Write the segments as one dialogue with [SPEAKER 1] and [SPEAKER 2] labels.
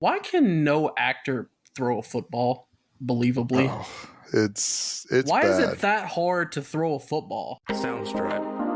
[SPEAKER 1] Why can no actor throw a football believably?
[SPEAKER 2] Oh, it's
[SPEAKER 1] Why
[SPEAKER 2] bad.
[SPEAKER 1] is it that hard to throw a football?
[SPEAKER 3] Sounds right.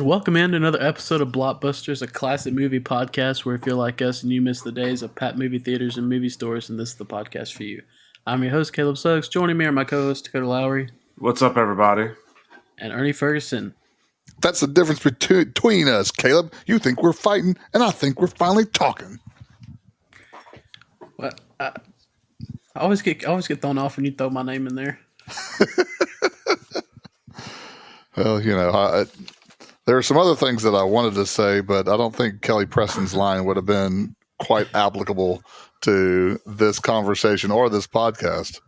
[SPEAKER 1] Welcome in to another episode of Blockbusters, a classic movie podcast where if you're like us and you miss the days of packed movie theaters and movie stores, then this is the podcast for you. I'm your host, Caleb Suggs. Joining me are my co-host, Dakota Lowry.
[SPEAKER 3] What's up, everybody?
[SPEAKER 1] And Ernie Ferguson.
[SPEAKER 2] That's the difference between us, Caleb. You think we're fighting, and I think we're finally talking.
[SPEAKER 1] Well, I always get thrown off when you throw my name in there.
[SPEAKER 2] Well, you know, there are some other things that I wanted to say, but I don't think Kelly Preston's line would have been quite applicable to this conversation or this podcast.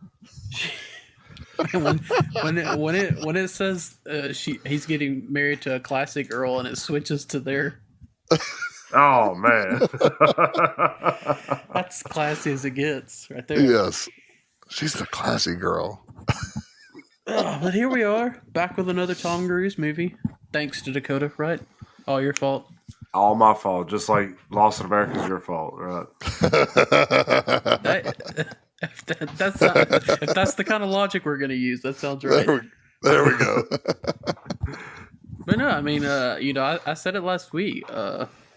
[SPEAKER 1] when it says he's getting married to a classic girl and it switches to their
[SPEAKER 3] oh man,
[SPEAKER 1] that's classy as it gets right there.
[SPEAKER 2] Yes, she's the classy girl.
[SPEAKER 1] But here we are, back with another Tom Cruise movie. Thanks to Dakota, right? All your fault.
[SPEAKER 3] All my fault. Just like Lost in America is your fault, right?
[SPEAKER 1] If that's the kind of logic we're going to use, that sounds right.
[SPEAKER 2] There we go.
[SPEAKER 1] But no, I mean, I said it last week.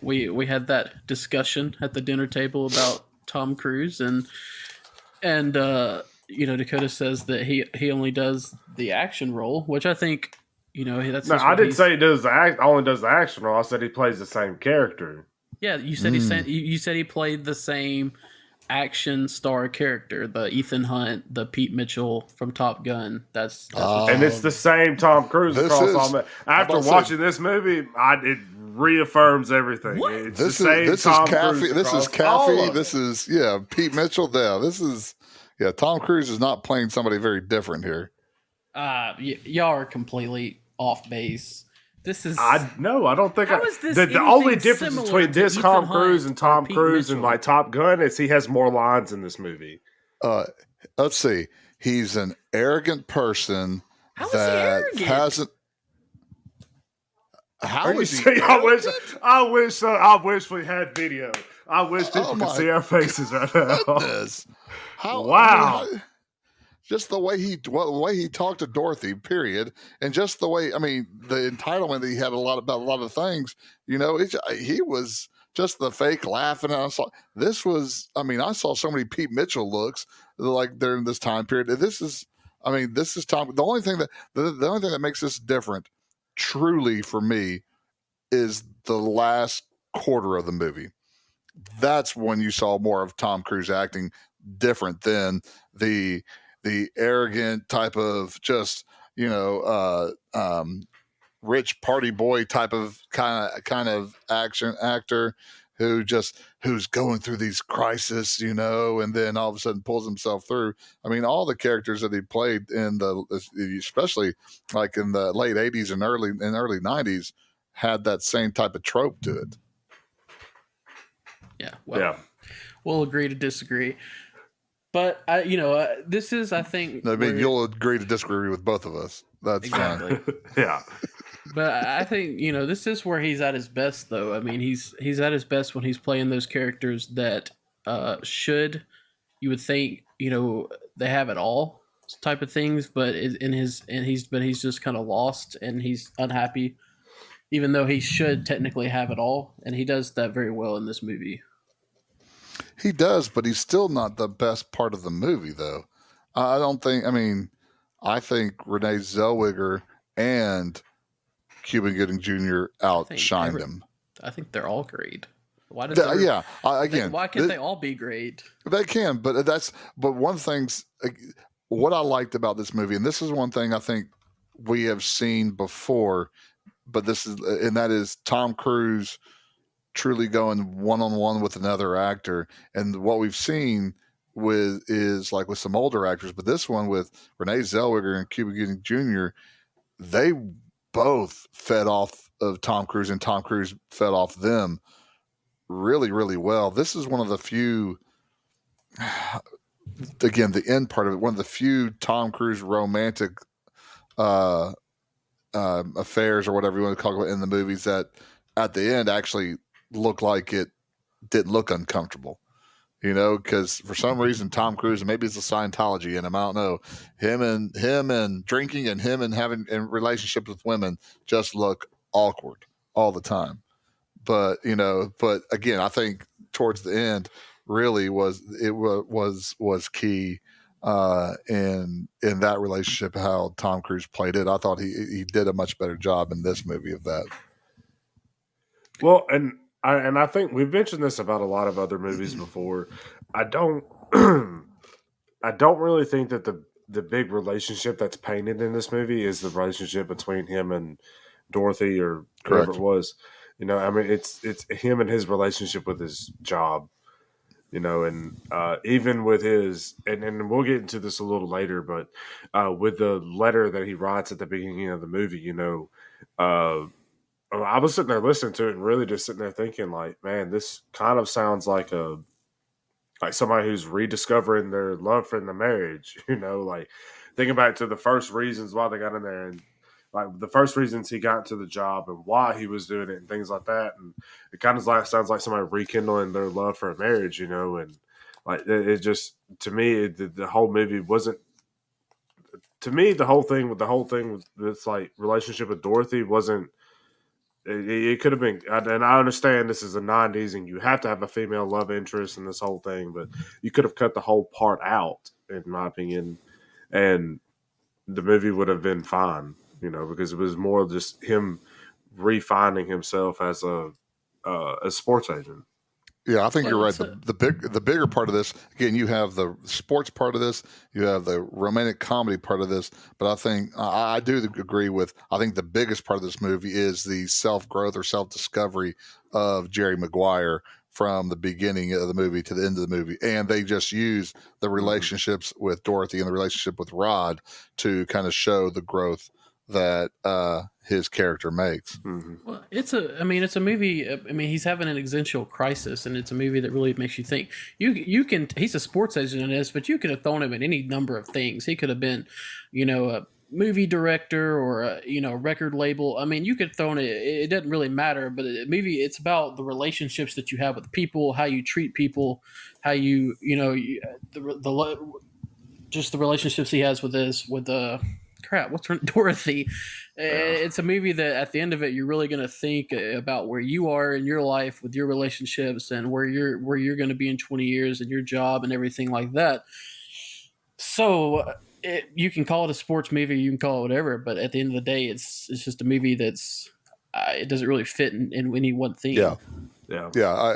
[SPEAKER 1] We had that discussion at the dinner table about Tom Cruise, and Dakota says that he only does the action role, which I think. That's
[SPEAKER 3] no. I didn't say he does only does the action role. I said he plays the same character.
[SPEAKER 1] Yeah, you said you said he played the same action star character, the Ethan Hunt, the Pete Mitchell from Top Gun. That's
[SPEAKER 3] and it's the same Tom Cruise across all. After watching this movie, it reaffirms everything.
[SPEAKER 1] What?
[SPEAKER 3] It's
[SPEAKER 2] this
[SPEAKER 3] the same
[SPEAKER 2] is
[SPEAKER 3] Tom
[SPEAKER 2] Caffey.
[SPEAKER 3] Cruise.
[SPEAKER 2] This is Caffey. This is Pete Mitchell. Yeah, Tom Cruise is not playing somebody very different here.
[SPEAKER 1] Y'all are completely off base. This is
[SPEAKER 3] I don't think the only difference between this Tom Cruise and Tom Cruise and like Top Gun is he has more lines in this movie.
[SPEAKER 2] Let's see. He's an arrogant person
[SPEAKER 1] How that is he arrogant?
[SPEAKER 2] hasn't. How is he?
[SPEAKER 3] I wish we had video. I wish people could see our faces right now.
[SPEAKER 2] Goodness.
[SPEAKER 3] Wow.
[SPEAKER 2] Just the way he talked to Dorothy, period, and just the way, the entitlement that he had about a lot of things, he was just the fake laughing. I saw so many Pete Mitchell looks like during this time period. This is Tom. The only thing that makes this different, truly for me, is the last quarter of the movie. That's when you saw more of Tom Cruise acting different than the arrogant type of just rich party boy type of kind of action actor who's going through these crises, and then all of a sudden pulls himself through. All the characters that he played especially like in the late 80s and early 90s had that same type of trope to it.
[SPEAKER 1] Yeah. Well, we'll agree to disagree. But this is, I think.
[SPEAKER 2] You'll agree to disagree with both of us. That's
[SPEAKER 1] exactly
[SPEAKER 2] fine.
[SPEAKER 3] Yeah.
[SPEAKER 1] But I think this is where he's at his best, though. He's at his best when he's playing those characters that you would think they have it all type of things, but he's just kind of lost and he's unhappy, even though he should technically have it all, and he does that very well in this movie.
[SPEAKER 2] He does, but he's still not the best part of the movie, though. I don't think. I think Renee Zellweger and Cuba Gooding Jr. outshined him.
[SPEAKER 1] I think they're all great. Why can't they all be great?
[SPEAKER 2] They can, but one thing's what I liked about this movie, and this is one thing I think we have seen before, but that is Tom Cruise truly going one-on-one with another actor. And what we've seen is like with some older actors, but this one with Renee Zellweger and Cuba Gooding Jr., they both fed off of Tom Cruise, and Tom Cruise fed off them really, really well. This is one of the few, again, the end part of it, one of the few Tom Cruise romantic affairs or whatever you want to call it in the movies that at the end actually looked like it didn't look uncomfortable. Because for some reason Tom Cruise, and maybe it's a Scientology in him, I don't know, him and drinking and him and having relationships with women just look awkward all the time. But again, I think towards the end really was key in that relationship, how Tom Cruise played it. I thought he did a much better job in this movie of that.
[SPEAKER 3] Well, and I think we've mentioned this about a lot of other movies before. I don't really think that the big relationship that's painted in this movie is the relationship between him and Dorothy or whoever it was. I mean, it's him and his relationship with his job. And even with his, and we'll get into this a little later, but with the letter that he writes at the beginning of the movie, I was sitting there listening to it and really just sitting there thinking, like, man, this kind of sounds like somebody who's rediscovering their love for the marriage. Like thinking back to the first reasons why they got in there, and like the first reasons he got into the job and why he was doing it and things like that. And it kind of sounds like somebody rekindling their love for a marriage, and like it just, to me, the whole movie wasn't. To me, the whole thing with this like relationship with Dorothy wasn't. It could have been, and I understand this is the 90s and you have to have a female love interest in this whole thing, but you could have cut the whole part out, in my opinion, and the movie would have been fine, because it was more just him refining himself as a sports agent.
[SPEAKER 2] Yeah, I think you're right. The bigger part of this, again, you have the sports part of this, you have the romantic comedy part of this, but I think I do agree with. I think the biggest part of this movie is the self growth or self discovery of Jerry Maguire from the beginning of the movie to the end of the movie, and they just use the relationships with Dorothy and the relationship with Rod to kind of show the growth that his character makes.
[SPEAKER 1] Mm-hmm. Well, it's a movie. I mean, he's having an existential crisis, and it's a movie that really makes you think. You can. He's a sports agent in this, but you could have thrown him in any number of things. He could have been, a movie director or a record label. I mean, you could throw it. It doesn't really matter. But it's about the relationships that you have with people, how you treat people, how just the relationships he has with Dorothy. It's a movie that at the end of it, you're really going to think about where you are in your life with your relationships and where you're going to be in 20 years and your job and everything like that. So you can call it a sports movie, you can call it whatever, but at the end of the day, it's just a movie that's it doesn't really fit in any one theme.
[SPEAKER 2] Yeah.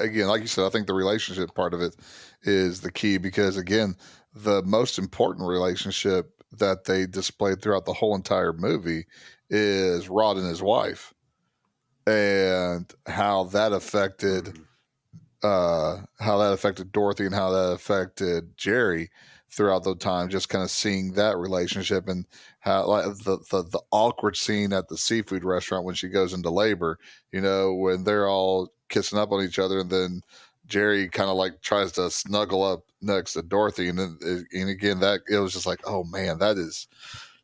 [SPEAKER 2] Again, like you said, I think the relationship part of it is the key, because again, the most important relationship that they displayed throughout the whole entire movie is Rod and his wife, and how that affected Dorothy and how that affected Jerry throughout the time. Just kind of seeing that relationship, and how like the awkward scene at the seafood restaurant when she goes into labor, when they're all kissing up on each other, and then Jerry kind of like tries to snuggle up next to Dorothy, and again that it was just like, oh man, that is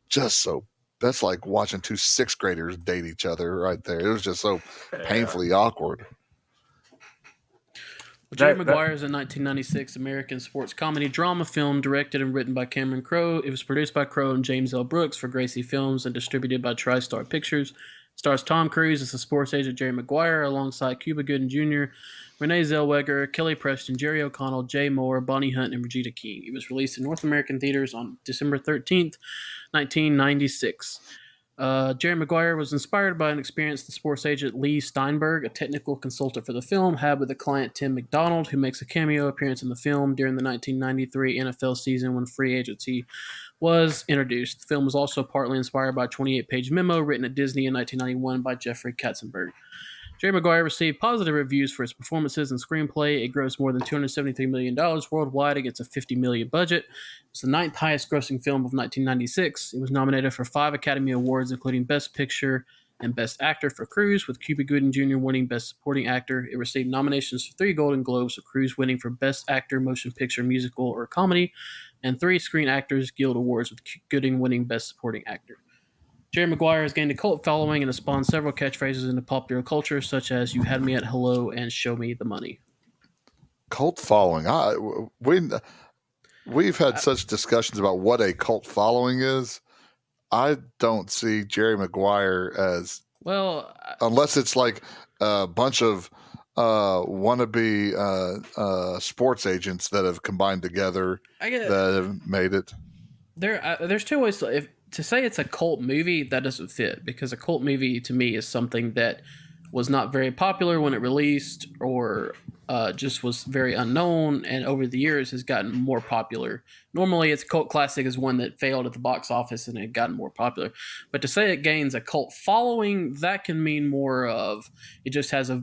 [SPEAKER 2] just so. That's like watching two sixth graders date each other right there. It was just so painfully awkward.
[SPEAKER 1] Well, Jerry Maguire is a 1996 American sports comedy drama film directed and written by Cameron Crowe. It was produced by Crowe and James L. Brooks for Gracie Films and distributed by TriStar Pictures. Stars Tom Cruise as the sports agent Jerry Maguire alongside Cuba Gooding Jr., Renee Zellweger, Kelly Preston, Jerry O'Connell, Jay Moore, Bonnie Hunt, and Regina King. It was released in North American theaters on December 13th, 1996. Jerry Maguire was inspired by an experience the sports agent Lee Steinberg, a technical consultant for the film, had with the client Tim McDonald, who makes a cameo appearance in the film during the 1993 NFL season when free agency was introduced. The film was also partly inspired by a 28-page memo written at Disney in 1991 by Jeffrey Katzenberg. Jerry Maguire received positive reviews for his performances and screenplay. It grossed more than $273 million worldwide against a $50 million budget. It's the ninth highest grossing film of 1996. It was nominated for 5 Academy Awards, including Best Picture and Best Actor for Cruise, with Cuba Gooding Jr. winning Best Supporting Actor. It received nominations for 3 Golden Globes, with Cruise winning for Best Actor, Motion Picture, Musical, or Comedy, and 3 Screen Actors Guild Awards, with Gooding winning Best Supporting Actor. Jerry Maguire has gained a cult following and has spawned several catchphrases into popular culture, such as "You had me at hello" and "Show me the money."
[SPEAKER 2] Cult following. We've had such discussions about what a cult following is. I don't see Jerry Maguire as unless it's like a bunch of wannabe sports agents that have combined together that have made it.
[SPEAKER 1] There's 2 ways to say it's a cult movie. That doesn't fit, because a cult movie to me is something that was not very popular when it released, or just was very unknown, and over the years has gotten more popular. Normally, it's a cult classic is one that failed at the box office and it gotten more popular. But to say it gains a cult following, that can mean more of it just has a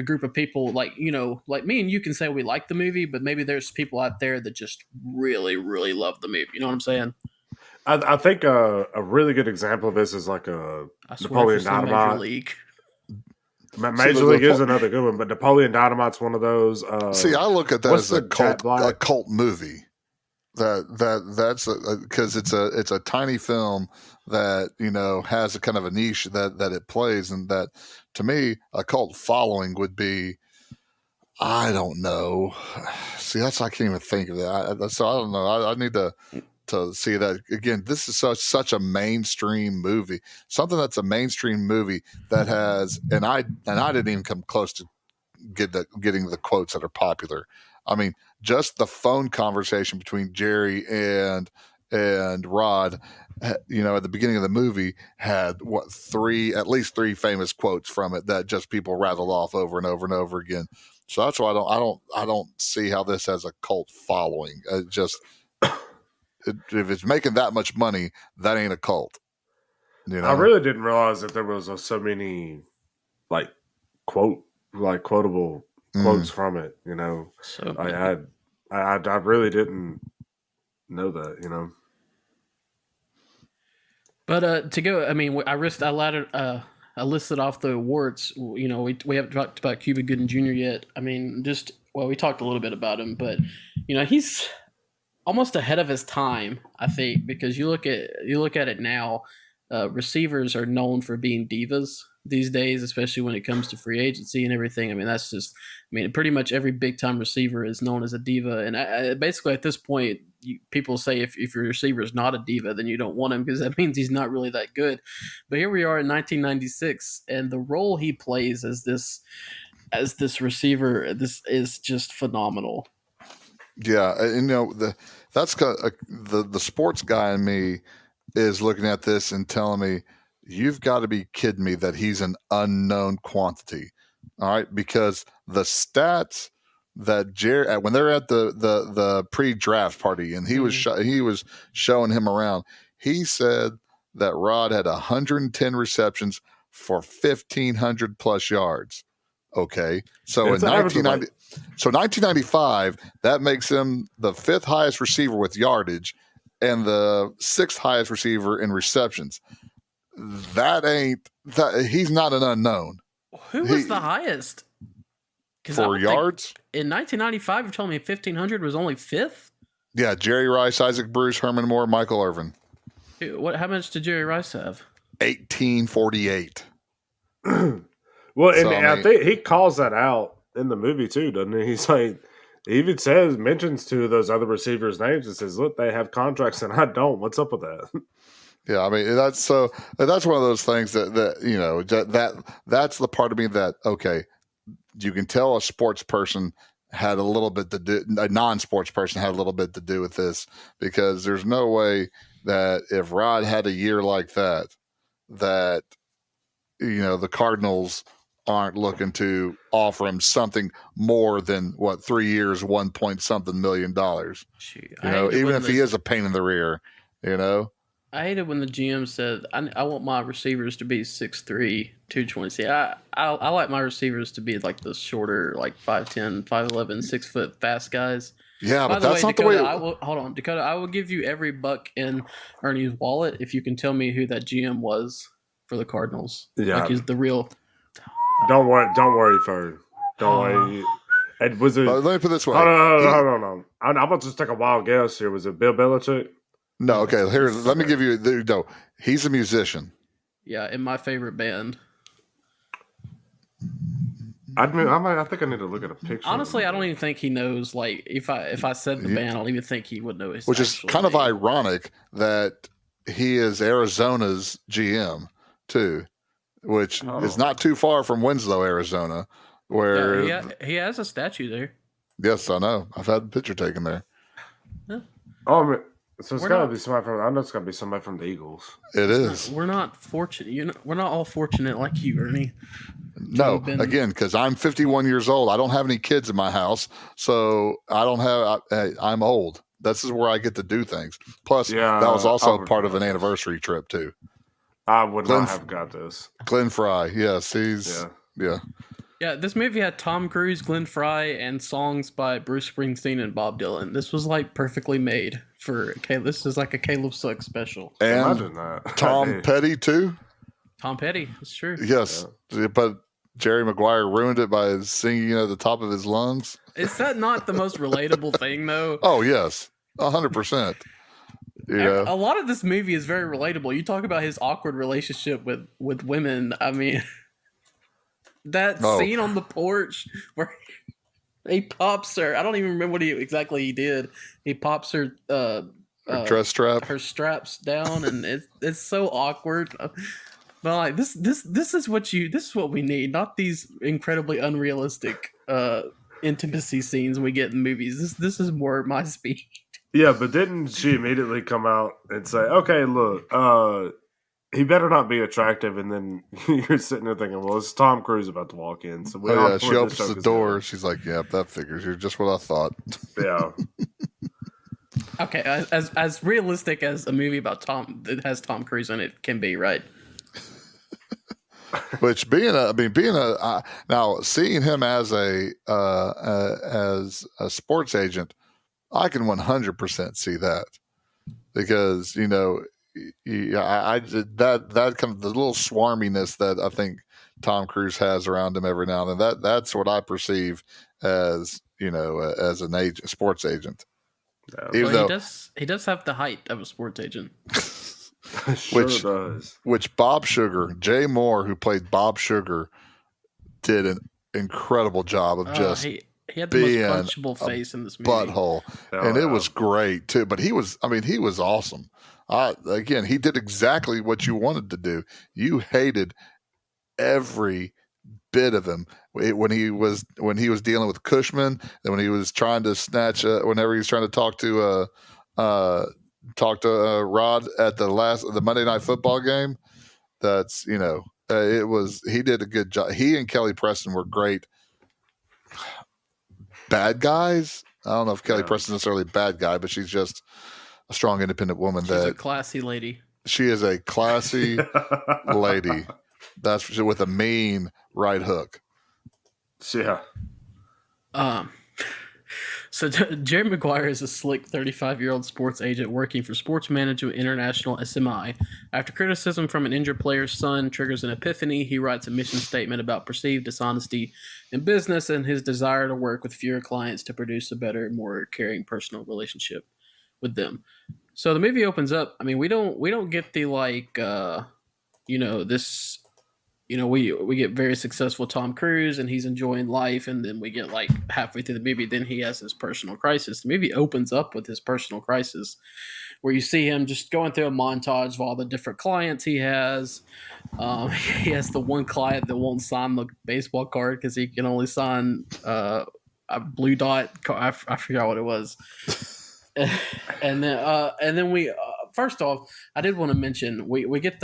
[SPEAKER 1] group of people, like, you know, like me and you can say we like the movie, but maybe there's people out there that just really, really love the movie. You know what I'm saying?
[SPEAKER 3] I think a really good example of this is like a Napoleon Dynamite. Major League is another good one, but Napoleon Dynamite's one of those.
[SPEAKER 2] See, I look at that as a cult movie. That's because it's a tiny film that, you know, has a kind of a niche that it plays, and that to me a cult following would be, I don't know. See, I can't even think of that. So I don't know. I need to see that again. This is such a mainstream movie, something that's a mainstream movie that has, and I didn't even come close to getting the quotes that are popular. I mean, just the phone conversation between Jerry and Rod, you know, at the beginning of the movie had at least three famous quotes from it that just people rattled off over and over and over again. So that's why I don't see how this has a cult following. If it's making that much money, that ain't a cult. You know?
[SPEAKER 3] I really didn't realize that there was so many quotable quotes from it. You know, so I really didn't know that. You know,
[SPEAKER 1] but to go, I mean, I listed off the awards. You know, we haven't talked about Cuba Gooding Jr. yet. I mean, we talked a little bit about him, but you know, he's almost ahead of his time, I think, because you look at it now. Receivers are known for being divas these days, especially when it comes to free agency and everything. I mean, pretty much every big time receiver is known as a diva, and basically at this point, people say if your receiver is not a diva, then you don't want him, because that means he's not really that good. But here we are in 1996, and the role he plays as this receiver, this is just phenomenal.
[SPEAKER 2] Yeah, you know, the sports guy in me is looking at this and telling me, you've got to be kidding me that he's an unknown quantity. All right, because the stats that Jerry, when they're at the pre-draft party and he was showing him around, he said that Rod had 110 receptions for 1,500 plus yards. Okay, so in 1995, that makes him the 5th highest receiver with yardage and the 6th highest receiver in receptions. He's not an unknown.
[SPEAKER 1] Who was the highest?
[SPEAKER 2] For yards?
[SPEAKER 1] In 1995, you're telling me 1,500 was only 5th?
[SPEAKER 2] Yeah, Jerry Rice, Isaac Bruce, Herman Moore, Michael Irvin.
[SPEAKER 1] How much did Jerry Rice have?
[SPEAKER 2] 1848.
[SPEAKER 3] Well, and I think he calls that out in the movie too, doesn't he? He's like, he even mentions 2 of those other receivers' names and says, "Look, they have contracts and I don't. What's up with that?"
[SPEAKER 2] Yeah, I mean, that's one of those things that you know, that's the part of me that, okay, you can tell a sports person had a little bit to do, a non-sports person had a little bit to do with this, because there's no way that if Rod had a year like that, you know, the Cardinals aren't looking to offer him something more than 3 years, $1 point something million. You know, even if he is a pain in the rear, you know.
[SPEAKER 1] I hated when the GM said, I want my receivers to be 6'3", 220. See, I like my receivers to be like the shorter, like 5'10", 5'11", 6 foot fast guys.
[SPEAKER 2] Yeah,
[SPEAKER 1] By
[SPEAKER 2] but
[SPEAKER 1] the way,
[SPEAKER 2] that's not the way.
[SPEAKER 1] Dakota, I will hold on. Dakota, I will give you every buck in Ernie's wallet if you can tell me who that GM was for the Cardinals.
[SPEAKER 3] Yeah.
[SPEAKER 1] Like he's the real.
[SPEAKER 3] Don't worry, Ferg. Don't worry. It was a.
[SPEAKER 2] Let me put it this way.
[SPEAKER 3] Hold on. I'm about to just take a wild guess here. Was it Bill Belichick?
[SPEAKER 2] No, okay. Here, let me give you. No, he's a musician.
[SPEAKER 1] Yeah, in my favorite band.
[SPEAKER 3] I think I need to look at a picture.
[SPEAKER 1] Honestly, I don't even think he knows. Like, if I said the band, I don't even think he would know his.
[SPEAKER 2] Which is kind of ironic that he is Arizona's GM too, which is not too far from Winslow, Arizona, where
[SPEAKER 1] he has a statue there.
[SPEAKER 2] Yes, I know. I've had a picture taken there.
[SPEAKER 1] Yeah.
[SPEAKER 3] So it's got to be somebody from. I know it's got to be somebody from the Eagles.
[SPEAKER 2] It is.
[SPEAKER 1] We're not fortunate. We're not all fortunate like you, Ernie.
[SPEAKER 2] No, again, because I'm 51 years old. I don't have any kids in my house, so I don't have. I'm old. This is where I get to do things. Plus, that was also part of an anniversary trip too.
[SPEAKER 3] I would not have got this.
[SPEAKER 2] Glenn Fry, yes, he's yeah.
[SPEAKER 1] Yeah, this movie had Tom Cruise, Glenn Fry, and songs by Bruce Springsteen and Bob Dylan. This was like perfectly made for Caleb. This is like a Caleb Suck special.
[SPEAKER 2] And Tom Petty too.
[SPEAKER 1] Tom Petty, it's true.
[SPEAKER 2] Yes, but Jerry Maguire ruined it by singing at the top of his lungs.
[SPEAKER 1] Is that not the most relatable thing, though?
[SPEAKER 2] Oh yes, 100%. Yeah,
[SPEAKER 1] a lot of this movie is very relatable. You talk about his awkward relationship with women. I mean. That scene on the porch where he pops her. I don't even remember what exactly he did. He pops her
[SPEAKER 2] dress strap,
[SPEAKER 1] her straps down, and it's so awkward. But like this is what we need, not these incredibly unrealistic intimacy scenes we get in movies. This is more my speed.
[SPEAKER 3] Yeah, but didn't she immediately come out and say, "Okay, look, he better not be attractive," and then you're sitting there thinking, well, it's Tom Cruise about to walk in. So
[SPEAKER 2] she opens the door. She's like, yep, that figures. You're just what I thought.
[SPEAKER 3] Yeah.
[SPEAKER 2] Okay,
[SPEAKER 1] as realistic as a movie about that has Tom Cruise in it can be, right?
[SPEAKER 2] Which now seeing him as a sports agent, I can 100% see that because that kind of the little swarminess that I think Tom Cruise has around him every now and then. That's what I perceive as as an agent, sports agent.
[SPEAKER 1] Even though he does have the height of a sports agent,
[SPEAKER 2] which Bob Sugar, Jay Moore, who played Bob Sugar, did an incredible job of just.
[SPEAKER 1] He had the most punchable face in this movie.
[SPEAKER 2] Butthole. It was great too. But he was awesome. Again, he did exactly what you wanted to do. You hated every bit of him when he was dealing with Cushman, and when he was trying to snatch. Whenever he was trying to talk to Rod at the Monday Night Football game. That's it was. He did a good job. He and Kelly Preston were great. Bad guys. I don't know if Kelly Preston's necessarily a bad guy, but she's just a strong, independent woman. She's a
[SPEAKER 1] classy lady.
[SPEAKER 2] She is a classy lady. That's with a mean right hook.
[SPEAKER 3] Yeah.
[SPEAKER 1] So Jerry Maguire is a slick 35-year-old sports agent working for Sports Management International SMI. After criticism from an injured player's son triggers an epiphany, he writes a mission statement about perceived dishonesty in business and his desire to work with fewer clients to produce a better, more caring personal relationship with them. So the movie opens up. I mean, we don't get the this. We get very successful Tom Cruise and he's enjoying life, and then we get like halfway through the movie, then he has his personal crisis. The movie opens up with his personal crisis, where you see him just going through a montage of all the different clients he has. He has the one client that won't sign the baseball card because he can only sign a blue dot. I forgot what it was. and then we first off, I did want to mention we get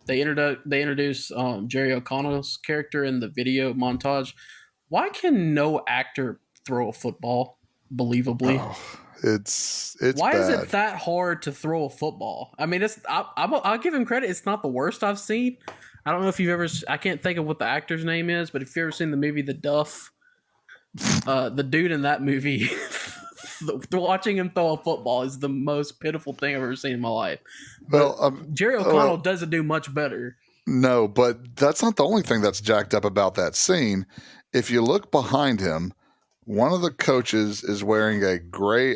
[SPEAKER 1] They introduce Jerry O'Connell's character in the video montage. Why can no actor throw a football believably?
[SPEAKER 2] It's
[SPEAKER 1] Why
[SPEAKER 2] bad.
[SPEAKER 1] is it that hard to throw a football? I mean, I'll give him credit. It's not the worst I've seen. I don't know if you've ever. I can't think of what the actor's name is, but if you've ever seen the movie The Duff, the dude in that movie, watching him throw a football is the most pitiful thing I've ever seen in my life. But
[SPEAKER 2] Well,
[SPEAKER 1] Jerry O'Connell doesn't do much better.
[SPEAKER 2] no, but that's not the only thing that's jacked up about that scene. If you look behind him, one of the coaches is wearing a gray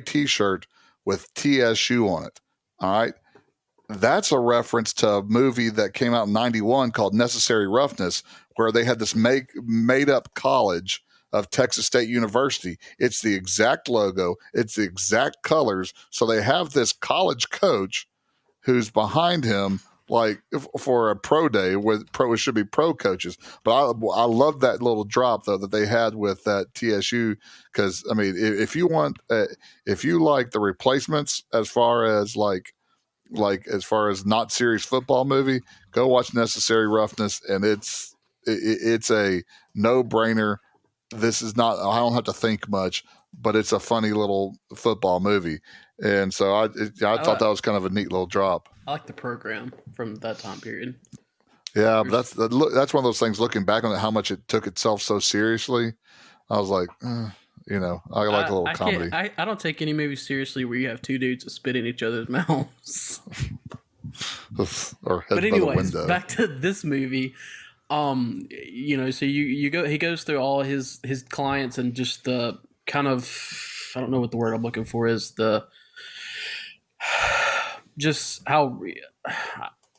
[SPEAKER 2] T-shirt with TSU on it. All right, that's a reference to a movie that came out in '91 called Necessary Roughness, where they had this made up college of Texas State University. It's the exact logo, it's the exact colors. So they have this college coach who's behind him, like for a pro day with it should be pro coaches. But I love that little drop though that they had with that TSU, because I mean, if you like the Replacements as far as as far as not serious football movie, go watch Necessary Roughness, and it's a no brainer. This is not, I don't have to think much, but it's a funny little football movie. And so I thought that was kind of a neat little drop.
[SPEAKER 1] I like the program from that time period.
[SPEAKER 2] Yeah, but that's one of those things. Looking back on it, how much it took itself so seriously, I was like, I like a little comedy.
[SPEAKER 1] I don't take any movie seriously where you have two dudes that spit in each other's mouths.
[SPEAKER 2] Or head
[SPEAKER 1] But
[SPEAKER 2] by the
[SPEAKER 1] anyways,
[SPEAKER 2] window.
[SPEAKER 1] back to this movie. So he goes through all his clients and just the kind of, I don't know what the word I'm looking for is, the just how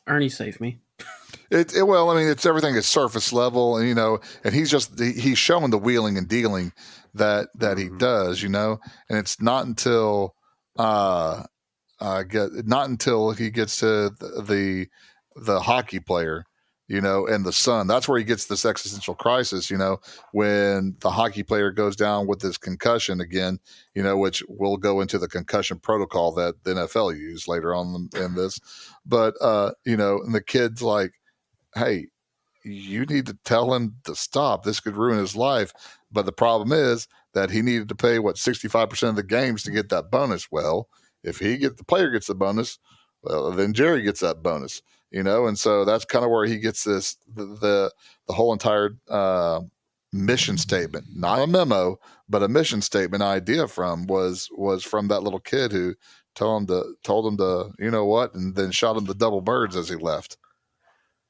[SPEAKER 1] Ernie saved me.
[SPEAKER 2] Well, I mean, it's everything is surface level, and and he's showing the wheeling and dealing that he does, and it's not until not until he gets to the hockey player, and the son. That's where he gets this existential crisis, when the hockey player goes down with this concussion again, which will go into the concussion protocol that the NFL used later on in this. But, and the kid's like, hey, you need to tell him to stop. This could ruin his life. But the problem is that he needed to pay 65% of the games to get that bonus. Well, if the player gets the bonus, well, then Jerry gets that bonus, and so that's kind of where he gets this the whole entire mission statement, not a memo, but a mission statement idea was from that little kid who told him to and then shot him the double birds as he left.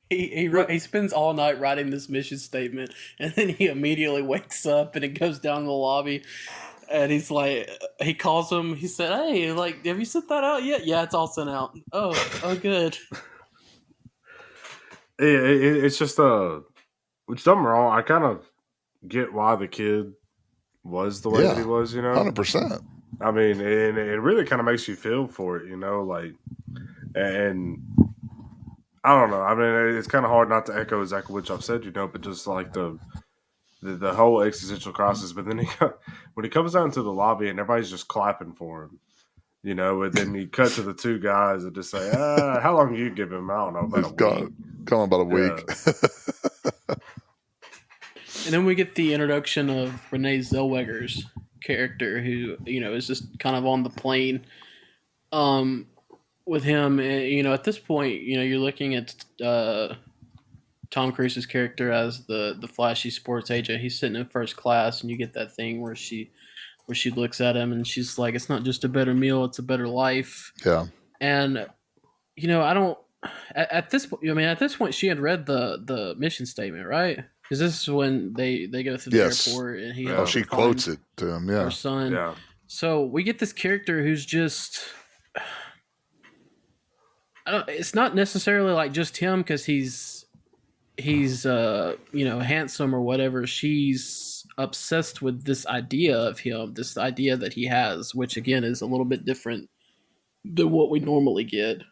[SPEAKER 1] He spends all night writing this mission statement, and then he immediately wakes up and it goes down the lobby. And he's like, he calls him. He said, "Hey, have you sent that out yet?" "Yeah, it's all sent out." Oh, good.
[SPEAKER 3] It's just which don't get me wrong, I kind of get why the kid was the way that he was.
[SPEAKER 2] 100%.
[SPEAKER 3] I mean, and it really kind of makes you feel for it, and I don't know. I mean, it's kind of hard not to echo exactly what I've said, but just like the whole existential crisis. But then when he comes down to the lobby and everybody's just clapping for him, and then he cut to the two guys and just say, how long do you give him? I don't know, about a week.
[SPEAKER 2] Gone about a week.
[SPEAKER 1] And then we get the introduction of Renee Zellweger's character, who, is just kind of on the plane with him. At this point, you're looking at Tom Cruise's character as the flashy sports agent. He's sitting in first class, and you get that thing where she looks at him and she's like, "It's not just a better meal, it's a better life."
[SPEAKER 2] Yeah.
[SPEAKER 1] And I don't at this point. At this point, she had read the mission statement, right? Because this is when they go through the airport and
[SPEAKER 2] she quotes it to him. Yeah.
[SPEAKER 1] Her son.
[SPEAKER 3] Yeah.
[SPEAKER 1] So we get this character who's just. It's not necessarily like just him because he's handsome or whatever. She's obsessed with this idea of him, this idea that he has, which again is a little bit different than what we normally get.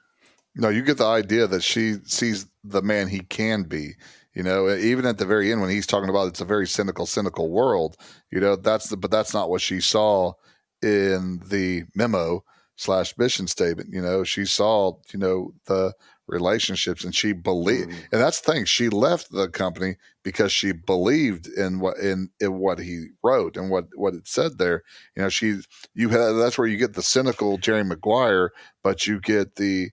[SPEAKER 2] No, you get the idea that she sees the man he can be. Even at the very end when he's talking about it's a very cynical world. But that's not what she saw in the memo /mission statement. She saw the relationships, and she believed, and that's the thing. She left the company because she believed in what he wrote and what it said there. You know, that's where you get the cynical Jerry Maguire, but you get the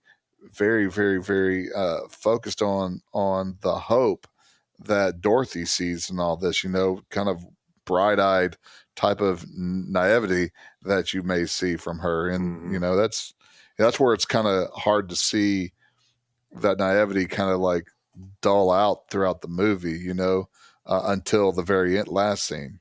[SPEAKER 2] very, very, very focused on the hope that Dorothy sees in all this. You know, kind of bright-eyed type of naivety that you may see from her, and you know, that's where it's kind of hard to see that naivety kind of like dull out throughout the movie, you know, until the very last scene.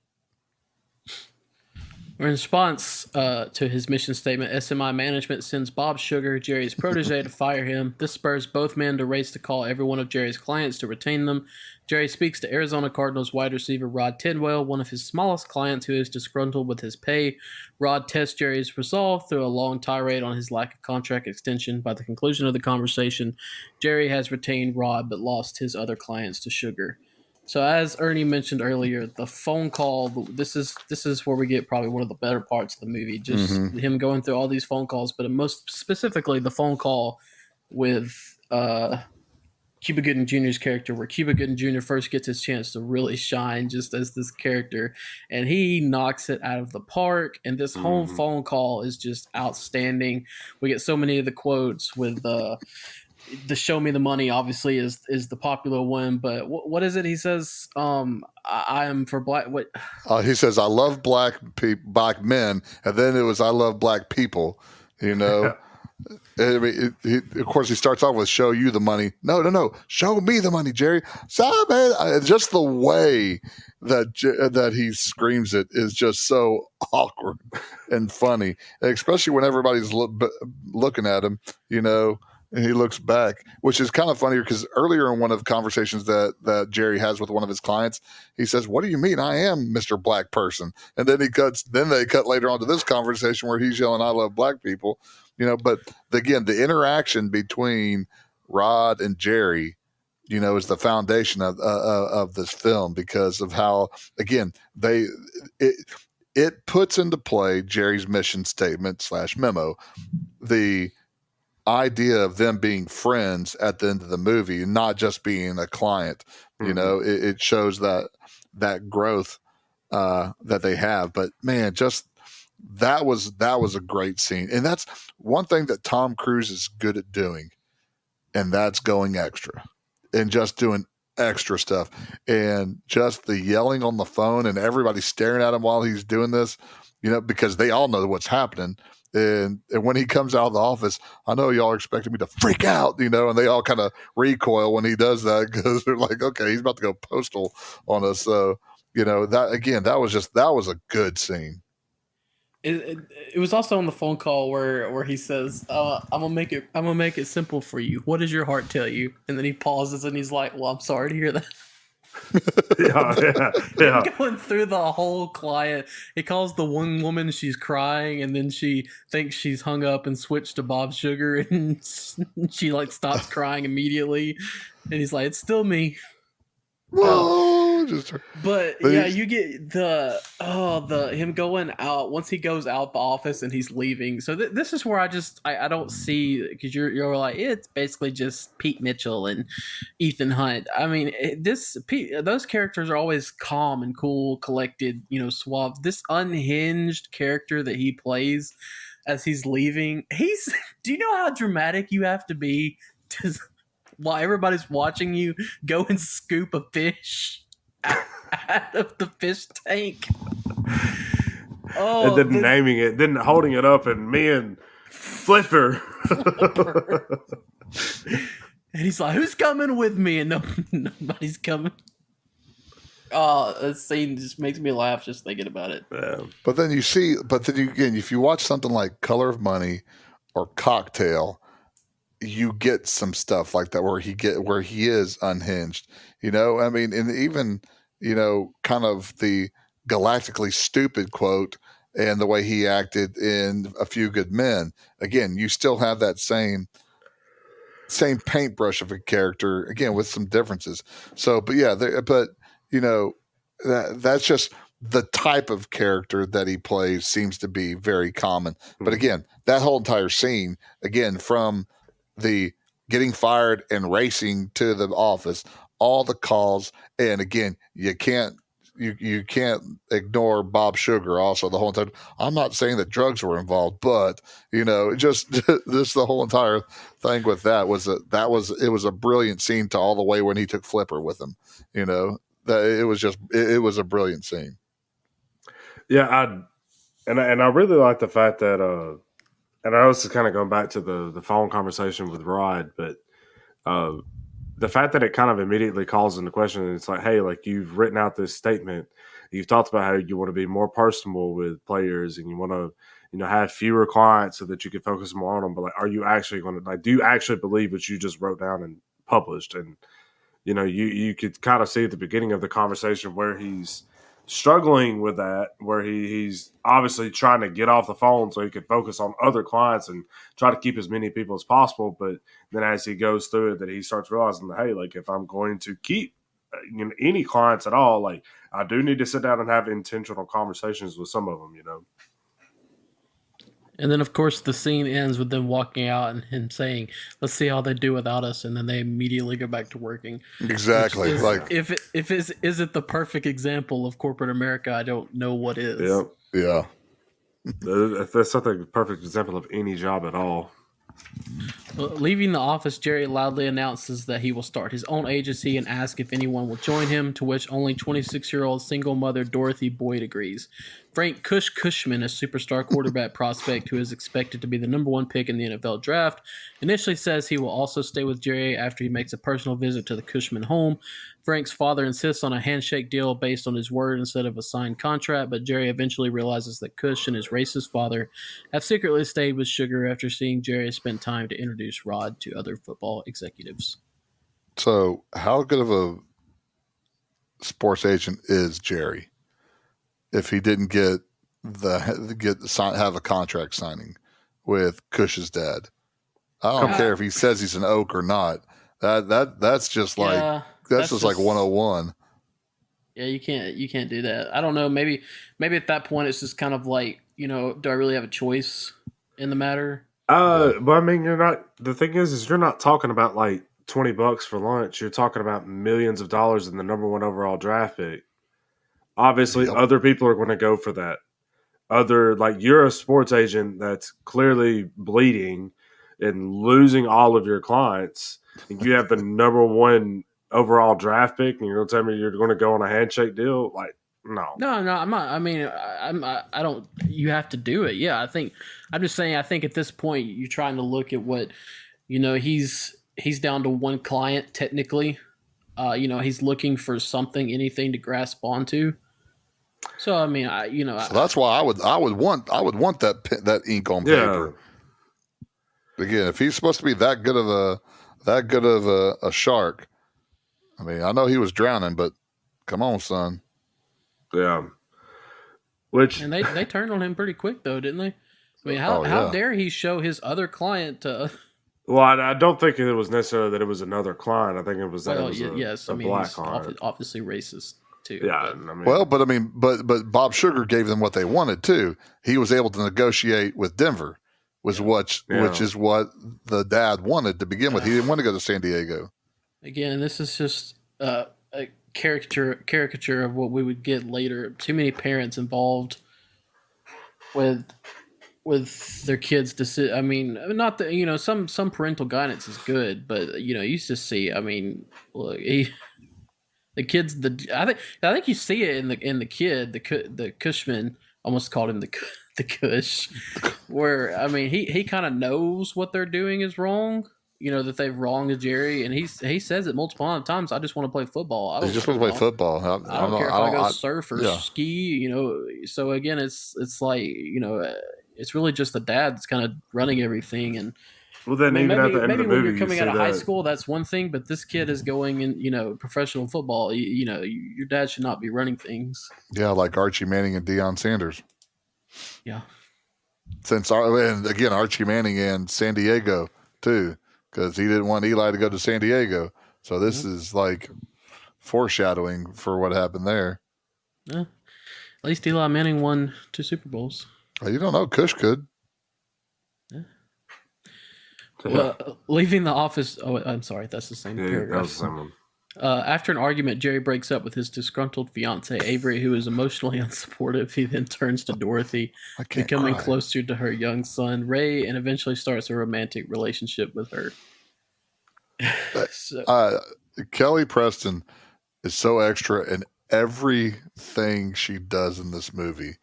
[SPEAKER 1] In response to his mission statement, SMI management sends Bob Sugar, Jerry's protege, to fire him. This spurs both men to race to call every one of Jerry's clients to retain them. Jerry speaks to Arizona Cardinals wide receiver Rod Tidwell, one of his smallest clients who is disgruntled with his pay. Rod tests Jerry's resolve through a long tirade on his lack of contract extension. By the conclusion of the conversation, Jerry has retained Rod but lost his other clients to Sugar. So as Ernie mentioned earlier, the phone call, this is where we get probably one of the better parts of the movie, just him going through all these phone calls, but most specifically the phone call with Cuba Gooding Jr.'s character, where Cuba Gooding Jr. first gets his chance to really shine just as this character, and he knocks it out of the park, and this whole phone call is just outstanding. We get so many of the quotes with the "show me the money" obviously is the popular one, but what is it he says? I am for black. What
[SPEAKER 2] he says, I love black men, and then it was I love black people. You know, I mean, of course he starts off with "show you the money." No, show me the money, Jerry. So, man, just the way that he screams it is just so awkward and funny, especially when everybody's looking at him. You know. And he looks back, which is kind of funny because earlier in one of the conversations that Jerry has with one of his clients, he says, "What do you mean? I am Mr. Black Person." And then they cut later on to this conversation where he's yelling, "I love black people," you know. But again, the interaction between Rod and Jerry, you know, is the foundation of this film because of how, again, it puts into play Jerry's mission statement / memo, the idea of them being friends at the end of the movie, not just being a client. You know, it shows that growth that they have. But man, just that was a great scene, and that's one thing that Tom Cruise is good at doing, and that's going extra and just doing extra stuff, and just the yelling on the phone and everybody staring at him while he's doing this, you know, because they all know what's happening. And when he comes out of the office, I know y'all are expecting me to freak out, you know, and they all kind of recoil when he does that because they're like, okay, he's about to go postal on us. So, you know, that was a good scene.
[SPEAKER 1] It was also on the phone call where he says, I'm gonna make it simple for you. What does your heart tell you? And then he pauses and he's like, well, I'm sorry to hear that. yeah. Going through the whole client, he calls the one woman, she's crying, and then she thinks she's hung up and switched to Bob Sugar, and she like stops crying immediately, and he's like, "It's still me." But yeah, you get the him going out once he goes out the office and he's leaving. So this is where I don't see, because you're like, it's basically just Pete Mitchell and Ethan Hunt. I mean, those characters are always calm and cool, collected, you know, suave. This unhinged character that he plays as he's leaving, do you know how dramatic you have to be to, while everybody's watching you, go and scoop a fish out of the fish tank?
[SPEAKER 3] And then naming it, then holding it up, and me and Flipper.
[SPEAKER 1] And he's like, "Who's coming with me?" And nobody's coming. Oh, that scene just makes me laugh just thinking about it.
[SPEAKER 2] Yeah. But then again, if you watch something like Color of Money or Cocktail, you get some stuff like that where he is unhinged, you know. I mean, and even, you know, kind of the galactically stupid quote and the way he acted in A Few Good Men. Again, you still have that same paintbrush of a character, again with some differences. So, but yeah, but you know, that's just the type of character that he plays seems to be very common. But again, that whole entire scene, again, from the getting fired and racing to the office, all the calls. And again, you can't ignore Bob Sugar also the whole time. I'm not saying that drugs were involved, but just this the whole entire thing with that was it was a brilliant scene to all the way when he took Flipper with him. That it was a brilliant scene.
[SPEAKER 3] Yeah, I really like the fact that and I was kind of going back to the phone conversation with Rod, but the fact that it kind of immediately calls into question, it's like, hey, like you've written out this statement, you've talked about how you want to be more personable with players, and you want to, have fewer clients so that you can focus more on them. But like, are you actually going to do you actually believe what you just wrote down and published? And you could kind of see at the beginning of the conversation where he's struggling with that, where he's obviously trying to get off the phone so he can focus on other clients and try to keep as many people as possible. But then as he goes through it, that he starts realizing that, hey, like if I'm going to keep any clients at all, like I do need to sit down and have intentional conversations with some of them,
[SPEAKER 1] And then, of course, the scene ends with them walking out and him saying, "Let's see how they do without us," and then they immediately go back to working.
[SPEAKER 2] Exactly.
[SPEAKER 1] Is,
[SPEAKER 2] like
[SPEAKER 1] if is it the perfect example of corporate America? I don't know what is.
[SPEAKER 2] Yeah.
[SPEAKER 3] That's not the perfect example of any job at all.
[SPEAKER 1] Leaving the office, Jerry loudly announces that he will start his own agency and asks if anyone will join him, to which only 26-year-old single mother Dorothy Boyd agrees. Frank Cushman, a superstar quarterback prospect who is expected to be the number 1 pick in the NFL draft, initially says he will also stay with Jerry after he makes a personal visit to the Cushman home. Frank's father insists on a handshake deal based on his word instead of a signed contract, but Jerry eventually realizes that Cush and his racist father have secretly stayed with Sugar after seeing Jerry spend time to introduce Rod to other football executives.
[SPEAKER 2] So, how good of a sports agent is Jerry if he didn't have a contract signing with Cush's dad? I don't care if he says he's an oak or not. That's just like that's just like 101.
[SPEAKER 1] Yeah, you can't do that. I don't know. Maybe at that point it's just kind of like, do I really have a choice in the matter?
[SPEAKER 3] But I mean, you're not. The thing is you're not talking about like $20 for lunch. You're talking about millions of dollars in the number 1 overall draft pick. Obviously, other people are going to go for that. You're a sports agent that's clearly bleeding and losing all of your clients, and you have the number 1 overall draft pick, and you're going to tell me you're going to go on a handshake deal? Like, no,
[SPEAKER 1] I'm not. I mean, I don't. You have to do it. Yeah, I'm just saying. I think at this point you're trying to look at what, he's down to 1 client technically. He's looking for something, anything to grasp onto. So I mean,
[SPEAKER 2] so that's why I would want that ink on paper. Again, if he's supposed to be that good of a shark, I mean, I know he was drowning, but come on, son.
[SPEAKER 3] Yeah.
[SPEAKER 1] And they turned on him pretty quick though, didn't they? I mean, how dare he show his other client to?
[SPEAKER 3] Well, I don't think it was necessarily that it was another client. I think it was that a black client.
[SPEAKER 1] Obviously racist too.
[SPEAKER 3] Yeah.
[SPEAKER 2] But Bob Sugar gave them what they wanted too. He was able to negotiate with Denver, which is what the dad wanted to begin with. He didn't want to go to San Diego.
[SPEAKER 1] Again, this is just a caricature of what we would get later. Too many parents involved with their kids. I mean, not that some parental guidance is good, but you used to see. I mean, look, the kids. I think you see it in the kid, the Cushman. Almost called him the Cush, where I mean he kind of knows what they're doing is wrong. That they've wronged Jerry, and he says it multiple times. I just want to play football.
[SPEAKER 2] I just want to play football.
[SPEAKER 1] I don't care if I go surf or ski. So again, it's like it's really just the dad that's kind of running everything. And
[SPEAKER 3] well, then even at the end of the movie,
[SPEAKER 1] when you're coming out of high school, that's one thing. But this kid is going in professional football. Your dad should not be running things.
[SPEAKER 2] Yeah, like Archie Manning and Deion Sanders.
[SPEAKER 1] Yeah.
[SPEAKER 2] And again, Archie Manning and San Diego too, because he didn't want Eli to go to San Diego. So this is like foreshadowing for what happened there.
[SPEAKER 1] Yeah. At least Eli Manning won 2 Super Bowls.
[SPEAKER 2] You don't know. Cush could.
[SPEAKER 1] Yeah. Well, leaving the office. Oh, I'm sorry, that's the same
[SPEAKER 3] Yeah, that
[SPEAKER 1] paragraph.
[SPEAKER 3] was the same one.
[SPEAKER 1] After an argument, Jerry breaks up with his disgruntled fiancee, Avery, who is emotionally unsupportive. He then turns to Dorothy,
[SPEAKER 2] I can't
[SPEAKER 1] becoming
[SPEAKER 2] cry.
[SPEAKER 1] closer to her young son, Ray, and eventually starts a romantic relationship with her. So,
[SPEAKER 2] Kelly Preston is so extra in everything she does in this movie.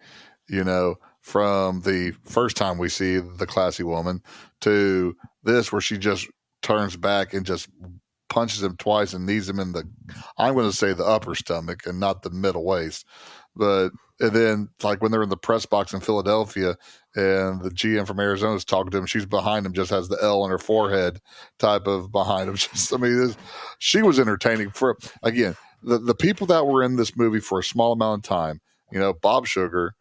[SPEAKER 2] You know, from the first time we see the classy woman to this, where she just turns back and just punches him twice and knees him in the, I'm going to say the upper stomach and not the middle waist. But, and then like when they're in the press box in Philadelphia and the GM from Arizona is talking to him, she's behind him, just has the L on her forehead type of behind him. Just, I mean, she was entertaining for, again, the people that were in this movie for a small amount of time, you know, Bob Sugar,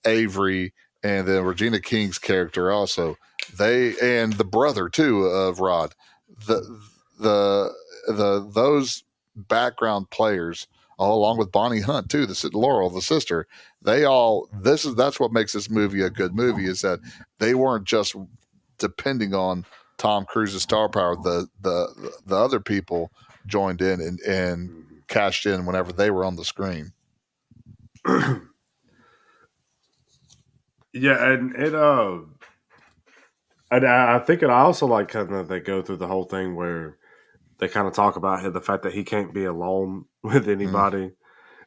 [SPEAKER 2] Avery, and then Regina King's character also, they, and the brother too of Rod, those background players, all along with Bonnie Hunt too, the Laurel, the sister, they all, that's what makes this movie a good movie, is that they weren't just depending on Tom Cruise's star power. The other people joined in and cashed in whenever they were on the screen.
[SPEAKER 3] Yeah, and I think it also like kind of they go through the whole thing where they kind of talk about the fact that he can't be alone with anybody,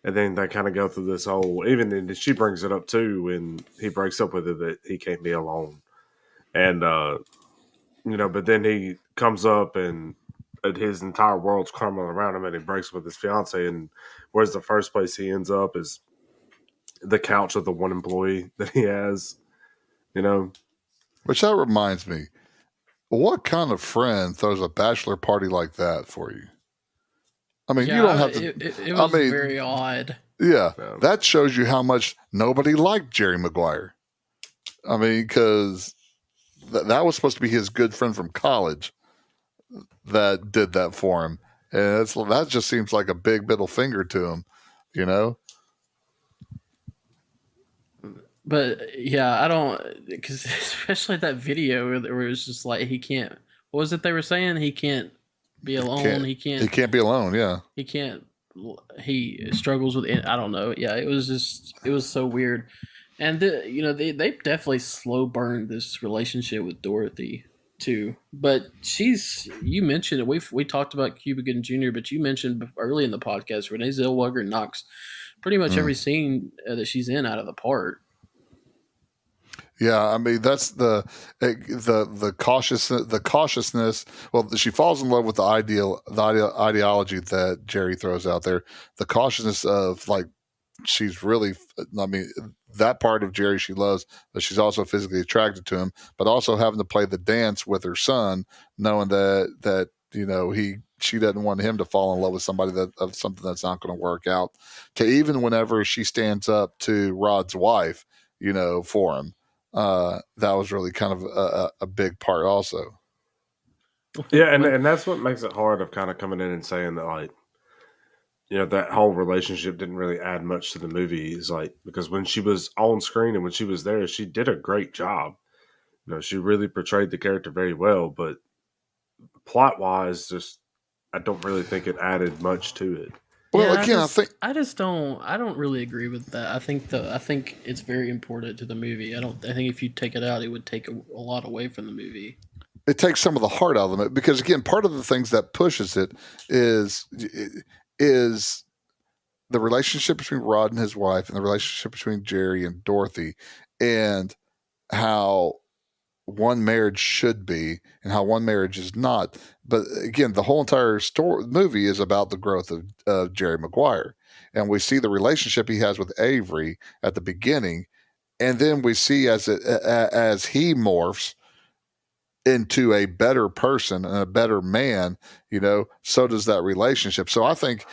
[SPEAKER 3] and then they kind of go through this whole, even and she brings it up too when he breaks up with her, that he can't be alone, and you know, but then he comes up and his entire world's crumbling around him, and he breaks up with his fiance, and where's the first place he ends up is the couch of the one employee that he has, you know.
[SPEAKER 2] Which that reminds me, what kind of friend throws a bachelor party like that for you? I mean, you don't have to.
[SPEAKER 1] It was very odd.
[SPEAKER 2] Yeah, that shows you how much nobody liked Jerry Maguire. I mean, because that was supposed to be his good friend from college that did that for him, and that just seems like a big middle finger to him, you know.
[SPEAKER 1] But yeah, I don't, because especially that video where it was just like he can't. What was it they were saying? He can't be alone. He can't
[SPEAKER 2] be alone. Yeah,
[SPEAKER 1] he can't. He struggles with it. I don't know. Yeah, it was so weird, and they definitely slow burned this relationship with Dorothy too. But you mentioned it. We talked about Cuba Gooding Jr., but you mentioned early in the podcast Renee Zellweger knocks pretty much every scene that she's in out of the park.
[SPEAKER 2] Yeah, I mean that's the cautiousness. Well, she falls in love with the ideology that Jerry throws out there. The cautiousness of like she's really, I mean, that part of Jerry she loves, but she's also physically attracted to him. But also having to play the dance with her son, knowing that you know she doesn't want him to fall in love with somebody of something that's not going to work out. To even whenever she stands up to Rod's wife, you know, for him. That was really kind of a big part also.
[SPEAKER 3] Yeah, and that's what makes it hard of kind of coming in and saying that, like, you know, that whole relationship didn't really add much to the movie. Is like, because when she was on screen and when she was there, she did a great job. You know, she really portrayed the character very well, but plot wise, just I don't really think it added much to it.
[SPEAKER 2] Well, yeah, again,
[SPEAKER 1] I don't really agree with that. I think it's very important to the movie. I think if you take it out, it would take a lot away from the movie.
[SPEAKER 2] It takes some of the heart out of it because, again, part of the things that pushes it is the relationship between Rod and his wife, and the relationship between Jerry and Dorothy, and how one marriage should be and how one marriage is not. But again, the whole entire movie is about the growth of Jerry Maguire. And we see the relationship he has with Avery at the beginning. And then we see as he morphs into a better person and a better man, you know, so does that relationship. So I think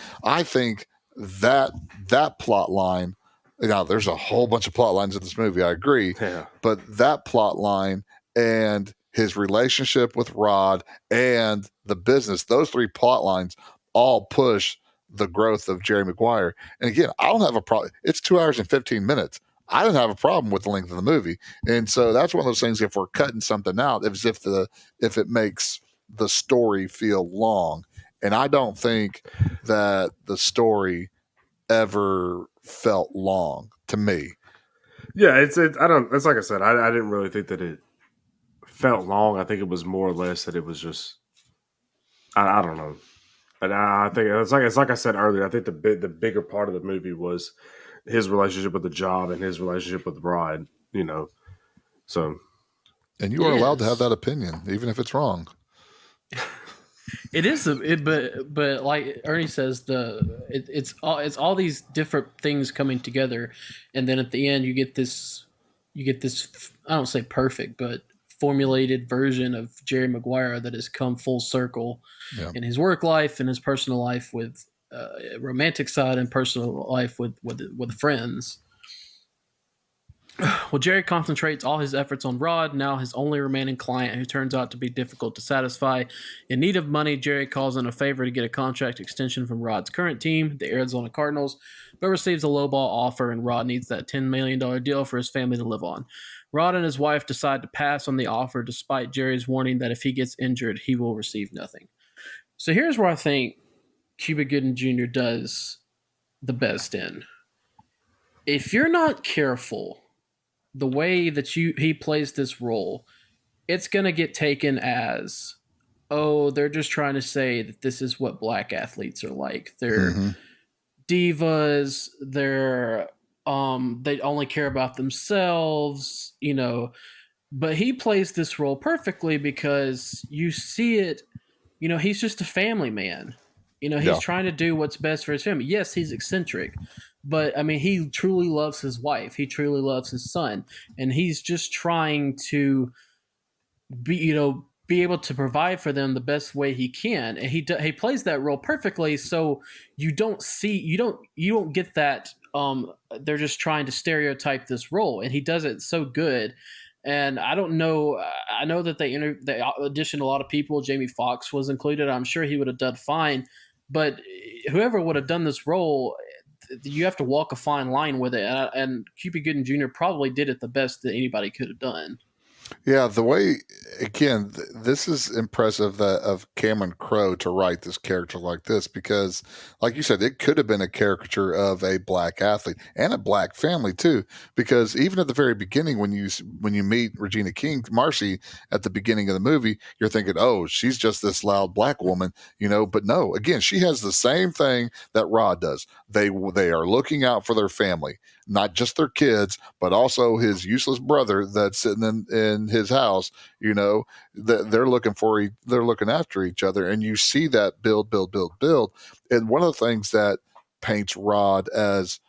[SPEAKER 2] that plot line, you know, there's a whole bunch of plot lines in this movie, I agree.
[SPEAKER 3] Yeah.
[SPEAKER 2] But that plot line and his relationship with Rod and the business, those three plot lines all push the growth of Jerry Maguire. And again, I don't have a problem. It's 2 hours and 15 minutes. I didn't have a problem with the length of the movie. And so that's one of those things. If we're cutting something out, if it makes the story feel long, and I don't think that the story ever felt long to me.
[SPEAKER 3] Yeah, I don't. It's like I said. I didn't really think that it felt long. I think it was more or less that it was just. I don't know. And I think it's like I said earlier. I think the bigger part of the movie was his relationship with the job and his relationship with the bride. You know, so.
[SPEAKER 2] And you are allowed to have that opinion, even if it's wrong.
[SPEAKER 1] It is, but like Ernie says, it's all these different things coming together, and then at the end you get this I don't say perfect, but formulated version of Jerry Maguire that has come full circle in his work life and his personal life with romantic side and personal life with friends. Well, Jerry concentrates all his efforts on Rod, now his only remaining client, who turns out to be difficult to satisfy. In need of money, Jerry calls in a favor to get a contract extension from Rod's current team, the Arizona Cardinals, but receives a lowball offer, and Rod needs that $10 million deal for his family to live on. Rod and his wife decide to pass on the offer despite Jerry's warning that if he gets injured, he will receive nothing. So here's where I think Cuba Gooding Jr. does the best in. If you're not careful, the way that he plays this role, it's going to get taken as, oh, they're just trying to say that this is what black athletes are like. They're divas. They're they only care about themselves, you know. But he plays this role perfectly because you see it, you know, he's just a family man. You know, he's trying to do what's best for his family. Yes, he's eccentric, but I mean, he truly loves his wife. He truly loves his son, and he's just trying to be able to provide for them the best way he can. And he plays that role perfectly. So you don't get that. They're just trying to stereotype this role, and he does it so good. And I don't know. I know that they auditioned a lot of people. Jamie Foxx was included. I'm sure he would have done fine. But whoever would have done this role, you have to walk a fine line with it. And Cuba Gooding Jr. probably did it the best that anybody could have done.
[SPEAKER 2] Yeah, the way, again, this is impressive of Cameron Crowe to write this character like this, because, like you said, it could have been a caricature of a black athlete and a black family too. Because even at the very beginning, when you meet Regina King, Marcy, at the beginning of the movie, you're thinking, oh, she's just this loud black woman, you know. But no, again, she has the same thing that Rod does. They are looking out for their family, not just their kids, but also his useless brother that's sitting in his house. You know, they're looking after each other, and you see that build. And one of the things that paints Rod as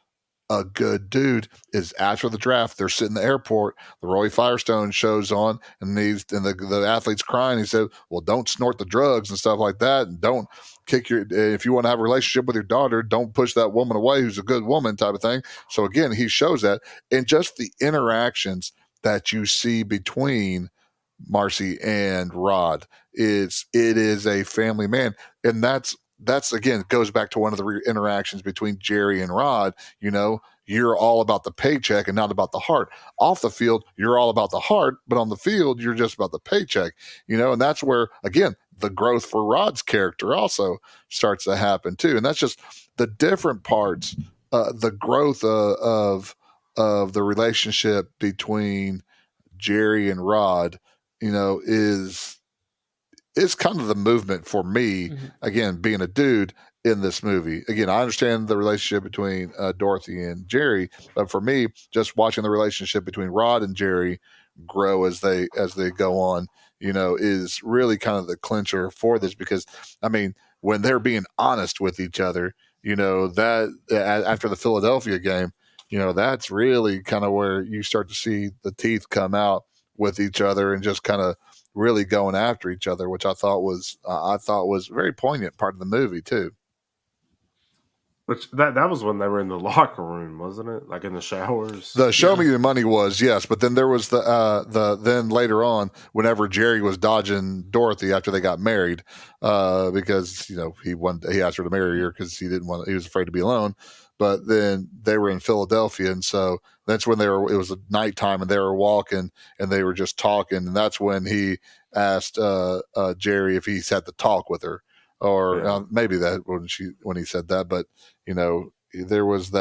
[SPEAKER 2] a good dude is after the draft, they're sitting in the airport, the Roy Firestone shows on, and the athlete's crying. He said, well, don't snort the drugs and stuff like that, and don't if you want to have a relationship with your daughter, don't push that woman away who's a good woman, type of thing. So again, he shows that, and just the interactions that you see between Marcy and Rod, it is a family man. And that's again, goes back to one of the interactions between Jerry and Rod. You know, you're all about the paycheck and not about the heart. Off the field, you're all about the heart, but on the field, you're just about the paycheck. You know, and that's where, again, the growth for Rod's character also starts to happen too. And that's just the different parts, the growth of the relationship between Jerry and Rod, you know, is kind of the movement for me. Again, being a dude in this movie. Again, I understand the relationship between Dorothy and Jerry, but for me, just watching the relationship between Rod and Jerry grow as they go on, you know, is really kind of the clincher for this. Because I mean, when they're being honest with each other, you know, that after the Philadelphia game, you know, that's really kind of where you start to see the teeth come out with each other and just kind of really going after each other, which I thought was a very poignant part of the movie too.
[SPEAKER 3] Which that was when they were in the locker room, wasn't it? Like in the showers.
[SPEAKER 2] The show me the money was, yes, but then there was then later on, whenever Jerry was dodging Dorothy after they got married, because you know he asked her to marry her because he was afraid to be alone. but then they were in Philadelphia, and so that's when it was nighttime, and they were walking, and they were just talking, and that's when he asked Jerry if he's had to talk with her, or maybe that when he said that, but there was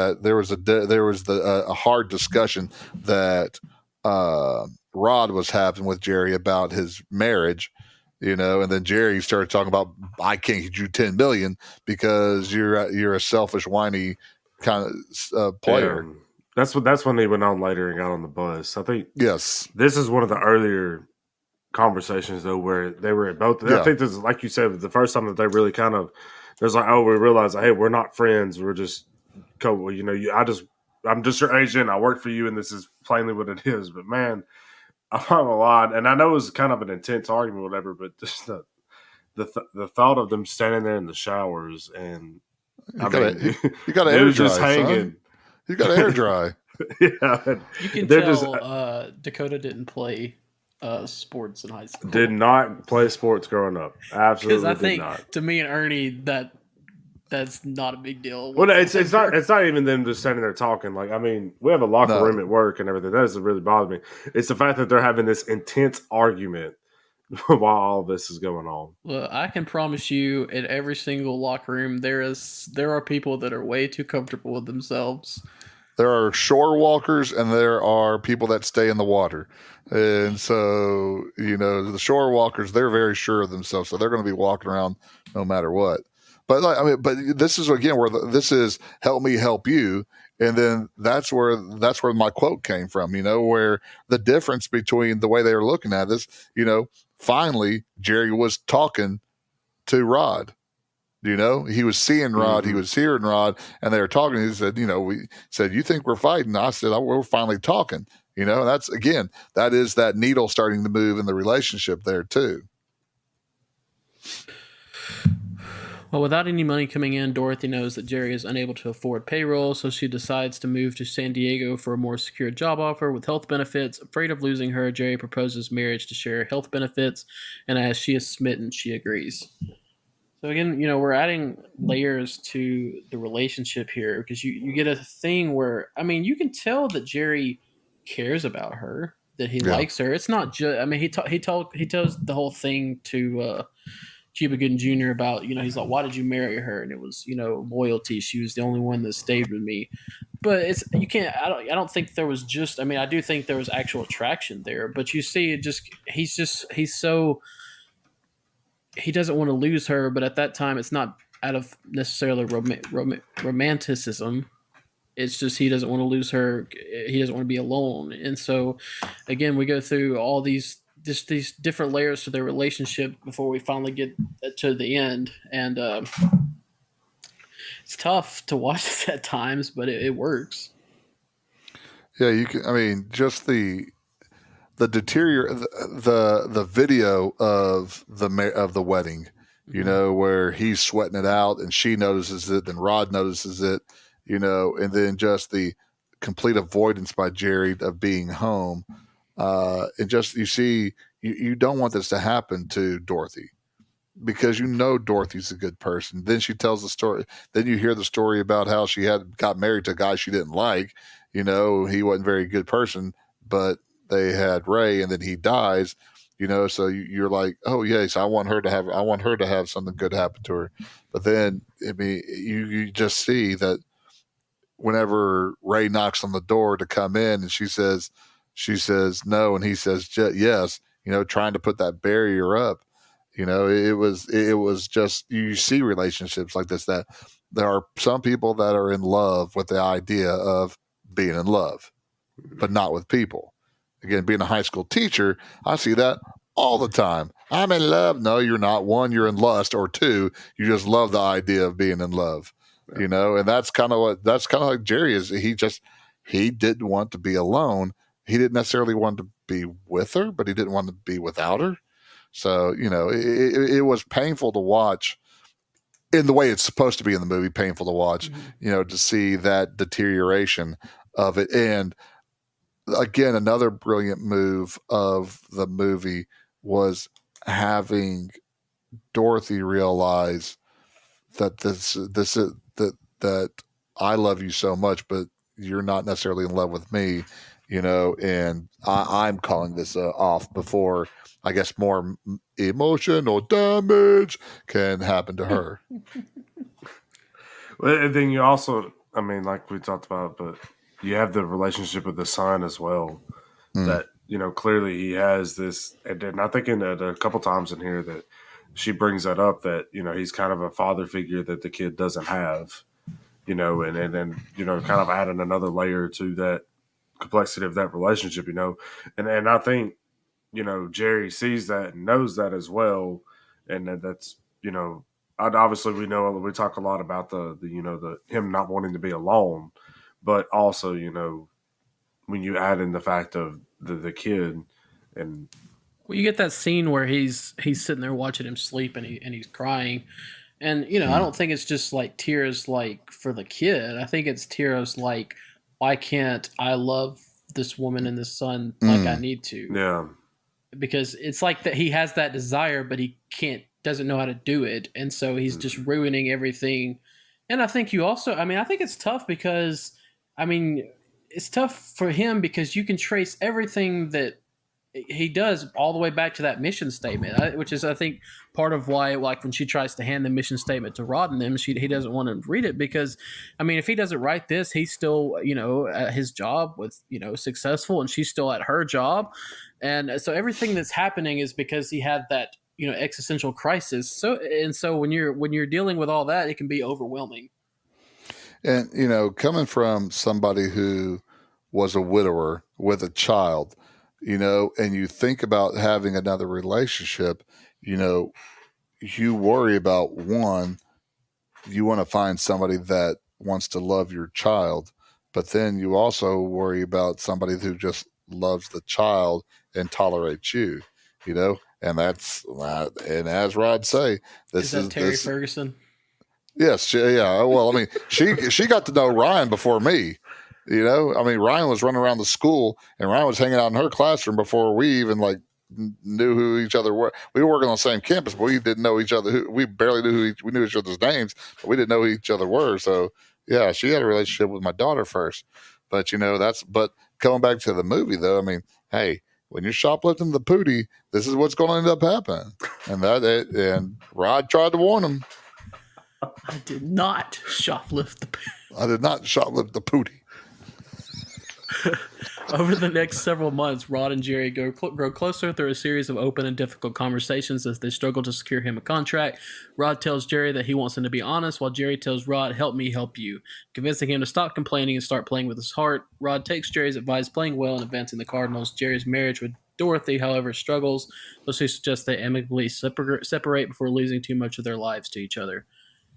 [SPEAKER 2] a hard discussion that Rod was having with Jerry about his marriage, and then Jerry started talking about, I can't get you 10 million because you're a selfish, whiny kind of player.
[SPEAKER 3] That's when they went on later and got on the bus. I think
[SPEAKER 2] yes,
[SPEAKER 3] this is one of the earlier conversations though where they were at both. I think this is, like you said, the first time that they really kind of, there's like, oh, we realize, hey, we're not friends, we're just I'm just your agent, I work for you, and this is plainly what it is. But man, I'm not gonna lie, and I know it was kind of an intense argument, whatever, but just the thought of them standing there in the showers and
[SPEAKER 2] you got air dry, just hanging. You got air dry.
[SPEAKER 3] Yeah,
[SPEAKER 1] you can tell Dakota didn't play sports in high school.
[SPEAKER 3] Did not play sports growing up. Absolutely,
[SPEAKER 1] because I think
[SPEAKER 3] not.
[SPEAKER 1] To me and Ernie, that's not a big deal.
[SPEAKER 3] Well, it's not even them just standing there talking. Like, I mean, we have a locker room at work and everything. That doesn't really bother me. It's the fact that they're having this intense argument while all this is going on.
[SPEAKER 1] Well, I can promise you, in every single locker room, there are people that are way too comfortable with themselves.
[SPEAKER 2] There are shore walkers and there are people that stay in the water. And so, the shore walkers, they're very sure of themselves. So they're going to be walking around no matter what. But but this is again where this is help me help you. And then that's where my quote came from, where the difference between the way they were looking at this, finally Jerry was talking to Rod. He was seeing Rod, he was hearing Rod, and they were talking. He said, we said, you think we're fighting? I said, we're finally talking. That's, again, that is that needle starting to move in the relationship there too.
[SPEAKER 1] Well, without any money coming in, Dorothy knows that Jerry is unable to afford payroll, so she decides to move to San Diego for a more secure job offer with health benefits. Afraid of losing her, Jerry proposes marriage to share health benefits, and as she is smitten, she agrees. So again, we're adding layers to the relationship here because you get a thing where, I mean, you can tell that Jerry cares about her, that he likes her. It's not just, I mean, he tells the whole thing to Cuba Gooding Jr. about, he's like, why did you marry her? And it was, loyalty. She was the only one that stayed with me. But I don't think there was just, I mean, I do think there was actual attraction there, but you see he doesn't want to lose her, but at that time it's not out of necessarily romanticism. It's just he doesn't want to lose her. He doesn't want to be alone. And so, again, we go through all these different layers to their relationship before we finally get to the end. And it's tough to watch at times, but it works.
[SPEAKER 2] Yeah, you can. I mean, just the the video of the wedding, where he's sweating it out and she notices it, then Rod notices it, and then just the complete avoidance by Jerry of being home. And just, you see, you don't want this to happen to Dorothy because Dorothy's a good person. Then she tells the story. Then you hear the story about how she got married to a guy she didn't like. He wasn't a very good person, but they had Ray, and then he dies. So you're like, oh yes, I want her to have something good happen to her. But then, I mean, you just see that whenever Ray knocks on the door to come in, and she says no, and he says yes, trying to put that barrier up. It was just, you see relationships like this, that there are some people that are in love with the idea of being in love, but not with people. Again, being a high school teacher, I see that all the time. I'm in love. No, you're not. One, you're in lust, or two, you just love the idea of being in love. And that's kind of like Jerry is. He didn't want to be alone. He didn't necessarily want to be with her, but he didn't want to be without her. So, it was painful to watch in the way it's supposed to be in the movie, painful to watch, to see that deterioration of it. And again, another brilliant move of the movie was having Dorothy realize that that I love you so much, but you're not necessarily in love with me, and I'm calling this off before I guess more emotional damage can happen to her.
[SPEAKER 3] Well, and then you also, I mean, like we talked about, but you have the relationship with the son as well. That clearly he has this, and I think in a couple times in here that she brings that up that he's kind of a father figure that the kid doesn't have. And then kind of adding another layer to that complexity of that relationship. And I think Jerry sees that and knows that as well, and that's obviously we talk a lot about the him not wanting to be alone, but also when you add in the fact of the kid and
[SPEAKER 1] Well, you get that scene where he's sitting there watching him sleep and he's crying, and I don't think it's just like tears like for the kid. I think it's tears like, why can't I love this woman and this son like I need to?
[SPEAKER 3] yeah.
[SPEAKER 1] Because it's like that he has that desire, but he doesn't know how to do it, and so he's just ruining everything. And I think I think it's tough because it's tough for him because you can trace everything that he does all the way back to that mission statement, which is, I think, part of why, like, when she tries to hand the mission statement to Rod and them, he doesn't want to read it because, if he doesn't write this, he's still, at his job with, successful, and she's still at her job. And so everything that's happening is because he had that, existential crisis. So when you're dealing with all that, it can be overwhelming.
[SPEAKER 2] And, coming from somebody who was a widower with a child, and you think about having another relationship, you worry about, one, you want to find somebody that wants to love your child, but then you also worry about somebody who just loves the child and tolerates you, and that's, and as Rod say,
[SPEAKER 1] this is Terry Ferguson.
[SPEAKER 2] Yes, yeah. Well, she got to know Ryan before me. Ryan was running around the school, and Ryan was hanging out in her classroom before we even knew who each other were. We were working on the same campus, but we didn't know each other. We barely knew we knew each other's names, but we didn't know who each other were. So yeah, she had a relationship with my daughter first. But but going back to the movie though, hey, when you're shoplifting the pootie, this is what's going to end up happening. And Rod tried to warn him.
[SPEAKER 1] I did not shoplift the pootie.
[SPEAKER 2] I did not shoplift the pootie.
[SPEAKER 1] Over the next several months, Rod and Jerry grow closer through a series of open and difficult conversations as they struggle to secure him a contract. Rod tells Jerry that he wants him to be honest, while Jerry tells Rod, help me help you, convincing him to stop complaining and start playing with his heart. Rod takes Jerry's advice, playing well and advancing the Cardinals. Jerry's marriage with Dorothy, however, struggles, so she suggests they amicably separate before losing too much of their lives to each other.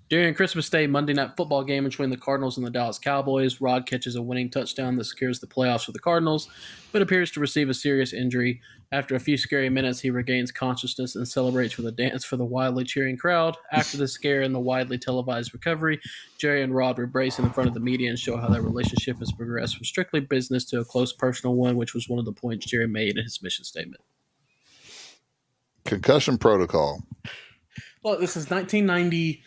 [SPEAKER 1] During Christmas Day Monday Night Football game between the Cardinals and the Dallas Cowboys, Rod catches a winning touchdown that secures the playoffs for the Cardinals, but appears to receive a serious injury. After a few scary minutes, he regains consciousness and celebrates with a dance for the wildly cheering crowd. After the scare and the widely televised recovery, Jerry and Rod embrace in front of the media and show how their relationship has progressed from strictly business to a close personal one, which was one of the points Jerry made in his mission statement.
[SPEAKER 2] Concussion protocol.
[SPEAKER 1] Well, this is 1996.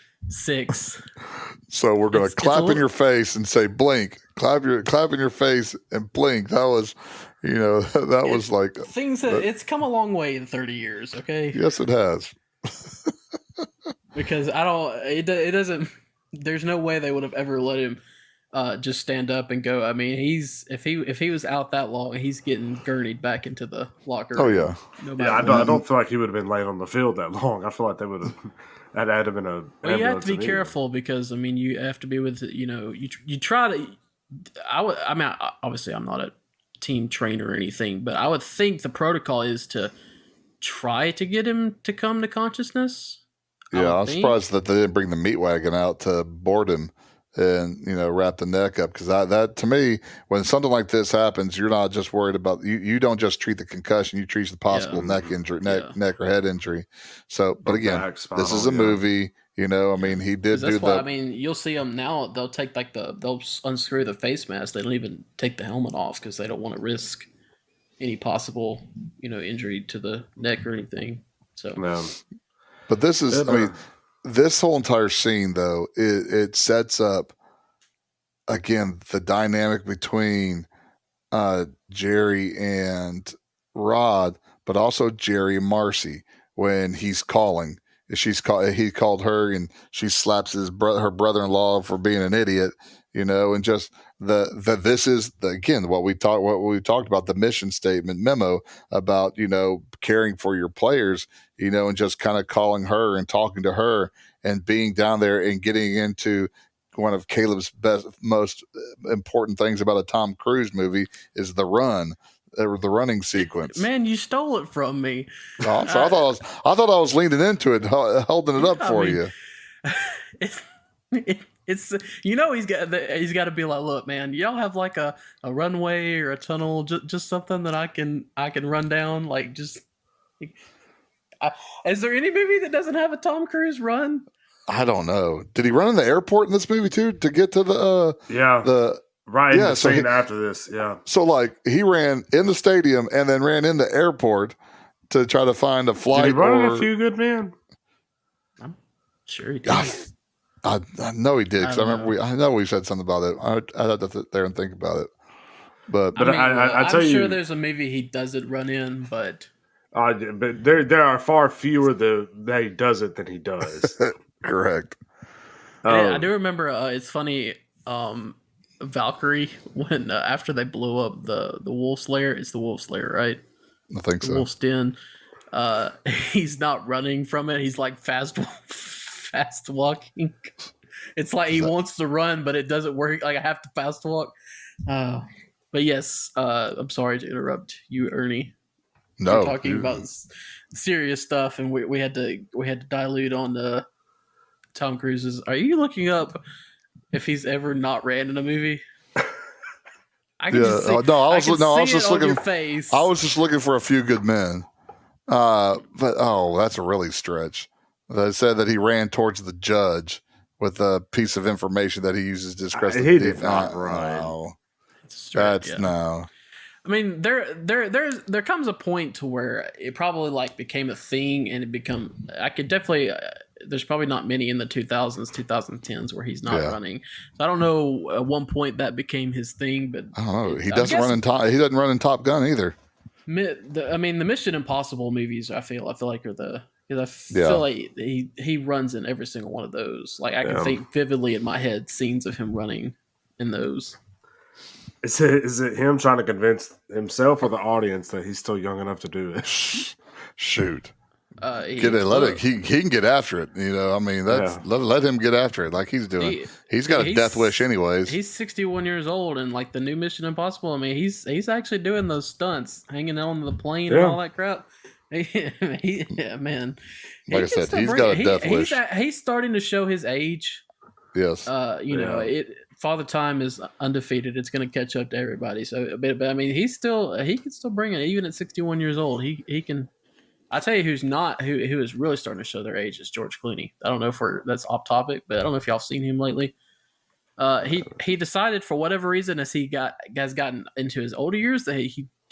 [SPEAKER 2] So we're going to clap in your face and say blink. Clap in your face and blink. That was, was like
[SPEAKER 1] things that it's come a long way in 30 years. Okay.
[SPEAKER 2] Yes, it has.
[SPEAKER 1] Because it doesn't. There's no way they would have ever let him just stand up and go. If he was out that long, he's getting gurneyed back into the locker room.
[SPEAKER 2] Oh yeah.
[SPEAKER 3] I don't feel like he would have been laid on the field that long. I feel like they would have. That had been a.
[SPEAKER 1] Well, you have to be careful because you have to be with you try to. Obviously I'm not a team trainer or anything, but I would think the protocol is to try to get him to come to consciousness.
[SPEAKER 2] Yeah, I'm surprised that they didn't bring the meat wagon out to board him and wrap the neck up, because that to me, when something like this happens, you're not just worried about you don't just treat the concussion, you treat the possible neck injury, neck or head injury. So, but again, this is a movie. He did do
[SPEAKER 1] that. You'll see them now. They'll take they'll unscrew the face mask. They don't even take the helmet off because they don't want to risk any possible injury to the neck or anything. So,
[SPEAKER 2] but this is this whole entire scene though it sets up again, the dynamic between Jerry and Rod, but also Jerry and Marcy when he's calling. He called her and she slaps her brother-in-law for being an idiot, and just this is again what we talked about, the mission statement memo about caring for your players, and just kind of calling her and talking to her and being down there and getting into one of Caleb's most important things about a Tom Cruise movie is the running sequence.
[SPEAKER 1] Man, you stole it from me.
[SPEAKER 2] Oh, so I thought I was leaning into it, holding it up for you.
[SPEAKER 1] It's he's got to be like, look, man, y'all have like a runway or a tunnel, just something that I can run down, like just. Is there any movie that doesn't have a Tom Cruise run?
[SPEAKER 2] I don't know. Did he run in the airport in this movie too to get to the
[SPEAKER 3] scene after this? Yeah.
[SPEAKER 2] So like he ran in the stadium and then ran in the airport to try to find a flight.
[SPEAKER 3] Did he run in A Few Good Men?
[SPEAKER 1] I'm sure he did.
[SPEAKER 2] I know he did, because I know we said something about it. I'd have to sit there and think about it. But
[SPEAKER 3] I tell you,
[SPEAKER 1] I'm sure there's a movie he doesn't run in, but
[SPEAKER 3] there are far fewer that he does it than he does.
[SPEAKER 2] Correct.
[SPEAKER 1] I do remember. It's funny. Valkyrie, when after they blew up the Wolf's Lair, it's the Wolf's Lair, right?
[SPEAKER 2] I think so.
[SPEAKER 1] Wolf's Den. He's not running from it. He's like fast walking. It's like he wants to run, but it doesn't work. Like I have to fast walk. But yes, I'm sorry to interrupt you, Ernie.
[SPEAKER 2] No,
[SPEAKER 1] we're talking about serious stuff, and we had to dilute on the Tom Cruise's. Are you looking up if he's ever not ran in a movie? I was just looking for
[SPEAKER 2] A Few Good Men. But that's a really stretch. They said that he ran towards the judge with a piece of information that he uses discretion.
[SPEAKER 3] He did not run.
[SPEAKER 2] No.
[SPEAKER 1] No. I mean, there comes a point to where it probably like became a thing, and I could definitely. There's probably not many in the 2000s, 2010s where he's not running. So I don't know at one point that became his thing, but
[SPEAKER 2] I don't know. He doesn't run in Top Gun either.
[SPEAKER 1] The Mission Impossible movies, I feel like are the. Because I feel like he runs in every single one of those. Like I can think vividly in my head scenes of him running in those.
[SPEAKER 3] Is it him trying to convince himself or the audience that he's still young enough to do it?
[SPEAKER 2] Shoot. He can get after it. Let him get after it like he's doing. He's got a death wish anyways.
[SPEAKER 1] He's 61 years old, and like the new Mission Impossible, I mean, he's actually doing those stunts, hanging on the plane and all that crap. Man.
[SPEAKER 2] Like I said, he's got a death wish.
[SPEAKER 1] He's starting to show his age.
[SPEAKER 2] Yes.
[SPEAKER 1] Father Time is undefeated. It's going to catch up to everybody. So, but I mean, he can still bring it even at 61 years old. He can. I tell you, who is really starting to show their age is George Clooney. I don't know if that's off topic, but I don't know if y'all seen him lately. He decided for whatever reason, as he has gotten into his older years, that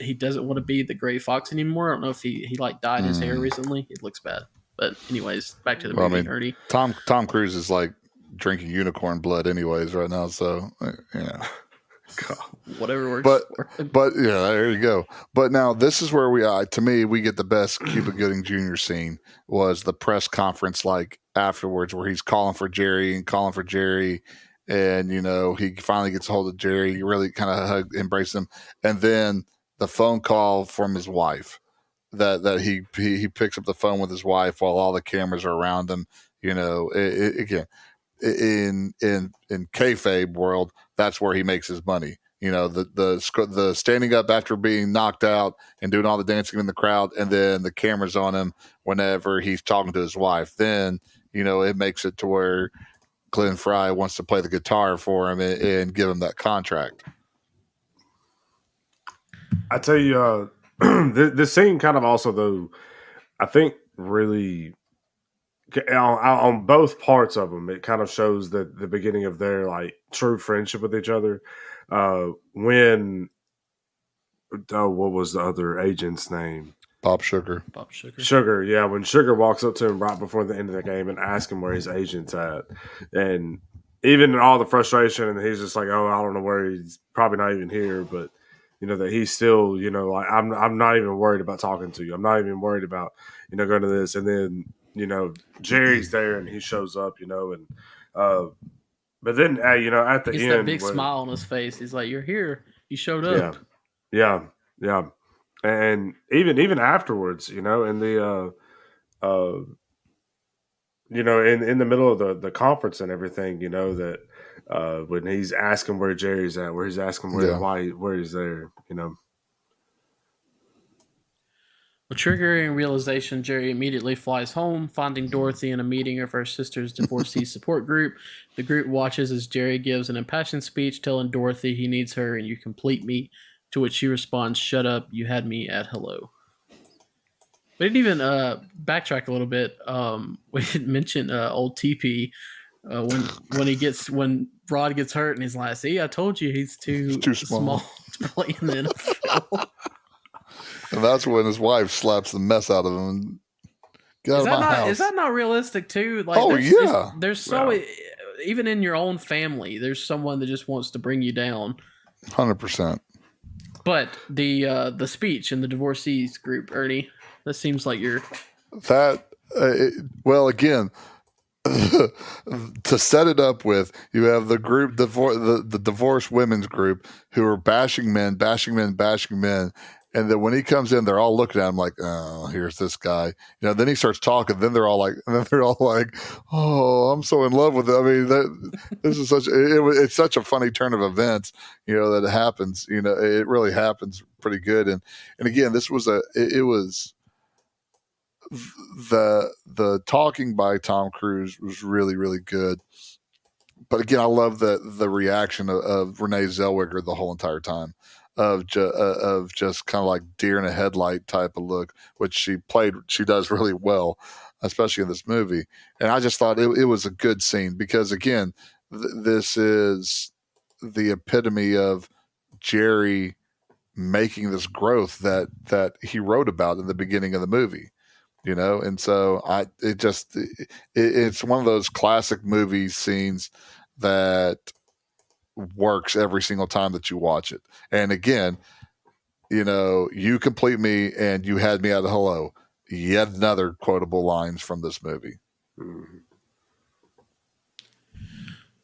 [SPEAKER 1] he doesn't want to be the Gray Fox anymore. I don't know if he like dyed his hair recently. It looks bad. But anyways, back to the movie, Ernie.
[SPEAKER 2] Tom Cruise is like drinking unicorn blood anyways right now, so
[SPEAKER 1] whatever works.
[SPEAKER 2] But there you go. But now this is where we get the best Cuba Gooding Jr. scene was the press conference like afterwards where he's calling for Jerry, and he finally gets a hold of Jerry. He really kind of embraces him, and then the phone call from his wife that he picks up the phone with his wife while all the cameras are around him. Again, in kayfabe world, that's where he makes his money. The standing up after being knocked out and doing all the dancing in the crowd, and then the cameras on him whenever he's talking to his wife. Then it makes it to where Glenn Frey wants to play the guitar for him and give him that contract.
[SPEAKER 3] I tell you, this scene kind of also, though, I think really on both parts of them, it kind of shows the beginning of their like true friendship with each other. What was the other agent's name?
[SPEAKER 2] Bob Sugar.
[SPEAKER 3] Sugar, yeah. When Sugar walks up to him right before the end of the game and asks him where his agent's at, and even in all the frustration, and he's just like, oh, I don't know where he's probably not even here, but that he's still, like I'm not even worried about talking to you. I'm not even worried about, going to this. And then, Jerry's there and he shows up, and but then at the
[SPEAKER 1] He's
[SPEAKER 3] end,
[SPEAKER 1] that big smile on his face. He's like, "You're here. You showed up."
[SPEAKER 3] Yeah. And even afterwards, in the in the middle of the conference and everything, that when he's asking where Jerry's at, where he's asking where he's there,
[SPEAKER 1] With triggering realization, Jerry immediately flies home, finding Dorothy in a meeting of her sister's divorcee support group. The group watches as Jerry gives an impassioned speech telling Dorothy he needs her and you complete me, to which she responds, "Shut up, you had me at hello." We didn't even backtrack a little bit. We didn't mention old TP when Rod gets hurt and he's like, "See, I told you he's too small to play in the NFL."
[SPEAKER 2] And that's when his wife slaps the mess out of him. And get out of my house.
[SPEAKER 1] Is that not realistic too? Like, there's so even in your own family, there's someone that just wants to bring you down.
[SPEAKER 2] 100%.
[SPEAKER 1] But the speech in the divorcees group, Ernie, that seems like you're
[SPEAKER 2] well, again, to set it up with, you have the group, the divorced women's group, who are bashing men. And then when he comes in, they're all looking at him like, "Oh, here's this guy." Then he starts talking. Then they're all like, "Oh, I'm so in love with it." I mean, this is it's such a funny turn of events, that it happens. It really happens pretty good. And again, this was it was the talking by Tom Cruise was really, really good. But again, I love the reaction of Renee Zellweger the whole entire time. Of just kind of like deer in a headlight type of look, which she does really well, especially in this movie. And I just thought it was a good scene because, again, this is the epitome of Jerry making this growth that he wrote about in the beginning of the movie, and so it's one of those classic movie scenes that works every single time that you watch it. And again, you complete me and you had me at a hello. Yet another quotable lines from this movie.
[SPEAKER 3] Mm-hmm.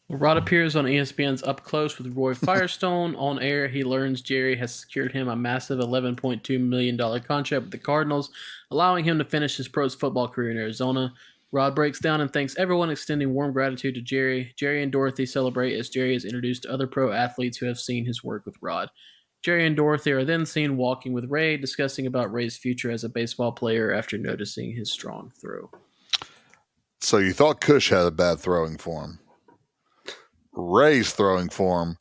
[SPEAKER 1] Rod appears on ESPN's Up Close with Roy Firestone. On air, he learns Jerry has secured him a massive $11.2 million contract with the Cardinals, allowing him to finish his pro football career in Arizona. Rod breaks down and thanks everyone, extending warm gratitude to Jerry. Jerry and Dorothy celebrate as Jerry is introduced to other pro athletes who have seen his work with Rod. Jerry and Dorothy are then seen walking with Ray, discussing about Ray's future as a baseball player after noticing his strong throw.
[SPEAKER 2] So you thought Cush had a bad throwing form. Ray's throwing form,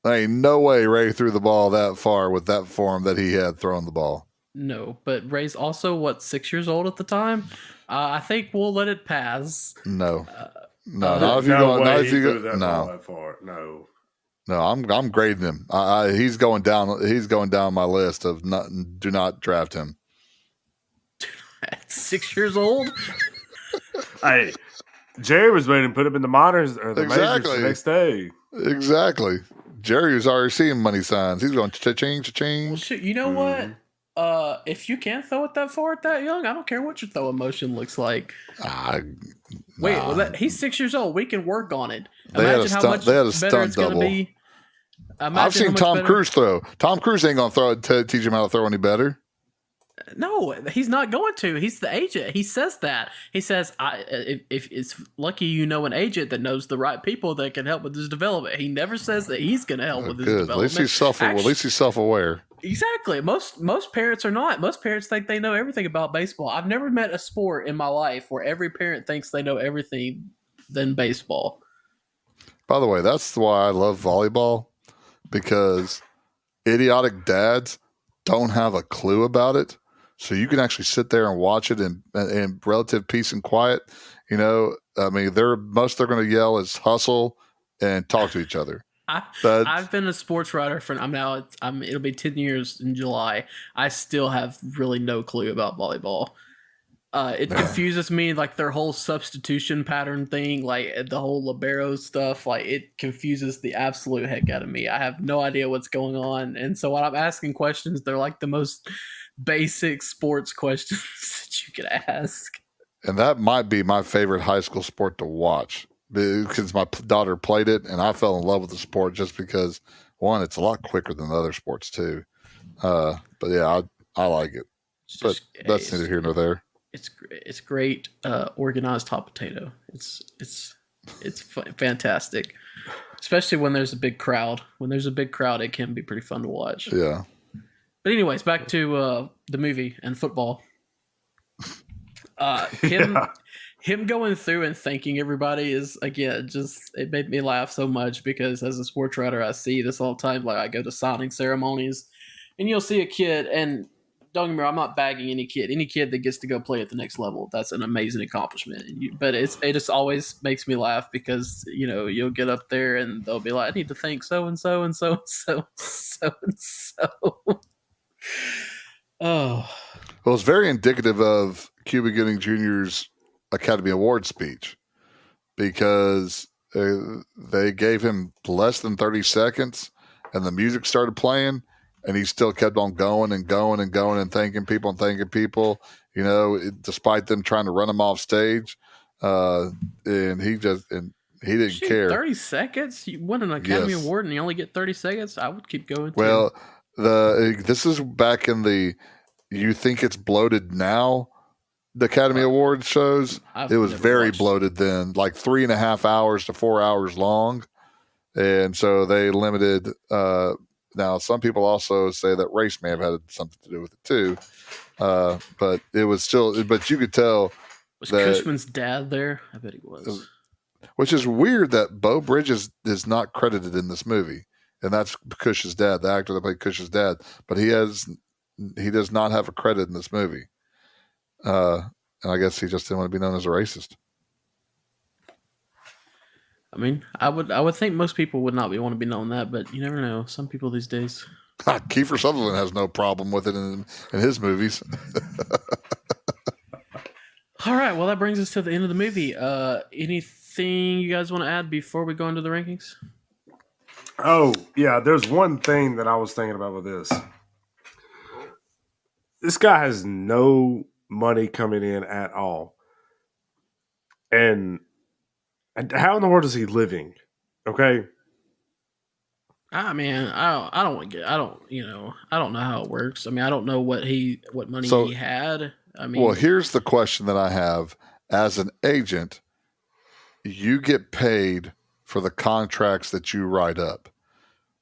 [SPEAKER 2] there ain't no way Ray threw the ball that far with that form that he had throwing the ball.
[SPEAKER 1] No, but Ray's also, 6 years old at the time? I think we'll let it pass.
[SPEAKER 2] No. Not if you go. Not if you go. No.
[SPEAKER 3] That far. No.
[SPEAKER 2] No, I'm grading him. He's going down. He's going down my list of do not draft him.
[SPEAKER 1] At 6 years old?
[SPEAKER 3] Hey, Jerry was waiting to put him in the minors or the majors the next day.
[SPEAKER 2] Exactly. Jerry was already seeing money signs. He's going cha-ching, cha-ching.
[SPEAKER 1] Well, shit, you know what? If you can't throw it that far at that young, I don't care what your throw motion looks like. Wait, he's 6 years old. We can work on it. Imagine how much better it's going to be.
[SPEAKER 2] I've seen Tom Cruise throw. Tom Cruise ain't going to throw it to teach him how to throw any better.
[SPEAKER 1] No, he's not going to. He's the agent. He says that. He says, if it's lucky you know an agent that knows the right people that can help with his development. He never says that he's going to help with his development. At
[SPEAKER 2] least he's self-aware.
[SPEAKER 1] Exactly. Most parents are not. Most parents think they know everything about baseball. I've never met a sport in my life where every parent thinks they know everything than baseball.
[SPEAKER 2] By the way, that's why I love volleyball, because idiotic dads don't have a clue about it. So you can actually sit there and watch it in relative peace and quiet. I mean, they're going to yell is hustle and talk to each other.
[SPEAKER 1] I've been a sports writer for it'll be 10 years in July. I still have really no clue about volleyball. It confuses me, like their whole substitution pattern thing, like the whole libero stuff. Like it confuses the absolute heck out of me. I have no idea what's going on, and so when I'm asking questions, they're like the most basic sports questions that you could ask.
[SPEAKER 2] And that might be my favorite high school sport to watch because my daughter played it, and I fell in love with the sport just because one, it's a lot quicker than the other sports too. But yeah, I like it. But that's neither here nor there.
[SPEAKER 1] It's great organized hot potato. It's fantastic, especially when there's a big crowd. When there's a big crowd, it can be pretty fun to watch.
[SPEAKER 2] Yeah.
[SPEAKER 1] But anyways, back to the movie and football. Him going through and thanking everybody is, again, just, it made me laugh so much because as a sports writer, I see this all the time. Like I go to signing ceremonies, and you'll see a kid, and don't get me wrong, I'm not bagging any kid that gets to go play at the next level. That's an amazing accomplishment. But it just always makes me laugh because, you know, you'll get up there and they'll be like, I need to thank so and so and so and so and so. Oh.
[SPEAKER 2] Well, it's very indicative of Cuba Gooding Jr.'s Academy Award speech because they gave him less than 30 seconds and the music started playing and he still kept on going and going and going and thanking people, you know, despite them trying to run him off stage. And he didn't care.
[SPEAKER 1] 30 seconds? You won an Academy Award and you only get 30 seconds? I would keep going.
[SPEAKER 2] Well, this is back in the you think it's bloated now, the Academy Award shows. It was very bloated then, like 3.5 hours to 4 hours long. And so they limited. Now, some people also say that race may have had something to do with it too. But it was still, but you could tell.
[SPEAKER 1] Was Cushman's dad there? I bet he was.
[SPEAKER 2] Which is weird that Beau Bridges is not credited in this movie. And that's Cush's dad, the actor that played Cush's dad. But he does not have a credit in this movie. And I guess he just didn't want to be known as a racist.
[SPEAKER 1] I mean, I would think most people would not want to be known that, but you never know. Some people these days.
[SPEAKER 2] Kiefer Sutherland has no problem with it in his movies.
[SPEAKER 1] All right, well, that brings us to the end of the movie. Anything you guys want to add before we go into the rankings?
[SPEAKER 3] Oh, yeah, there's one thing that I was thinking about with this. This guy has no money coming in at all. And how in the world is he living? Okay.
[SPEAKER 1] I mean, I don't know how it works. I mean, I don't know what money he had. I mean,
[SPEAKER 2] well, here's the question that I have. As an agent, you get paid for the contracts that you write up.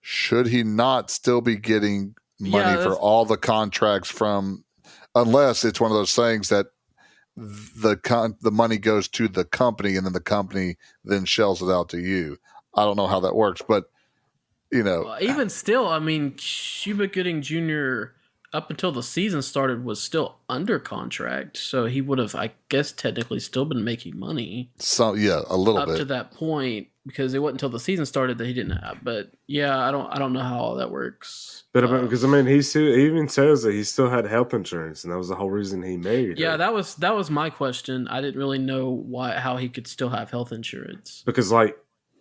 [SPEAKER 2] Should he not still be getting money for all the contracts from, unless it's one of those things that the money goes to the company and then the company then shells it out to you. I don't know how that works, but you know,
[SPEAKER 1] well, even still, I mean, Cuba Gooding Jr. up until the season started was still under contract, so he would have, I guess, technically still been making money.
[SPEAKER 2] So yeah, a little bit
[SPEAKER 1] up to that point, because it wasn't until the season started that he didn't have. But yeah, I don't know how all that works.
[SPEAKER 3] But because I mean, he even says that he still had health insurance, and that was the whole reason he married her.
[SPEAKER 1] Yeah, that was my question. I didn't really know how he could still have health insurance.
[SPEAKER 3] Because, like,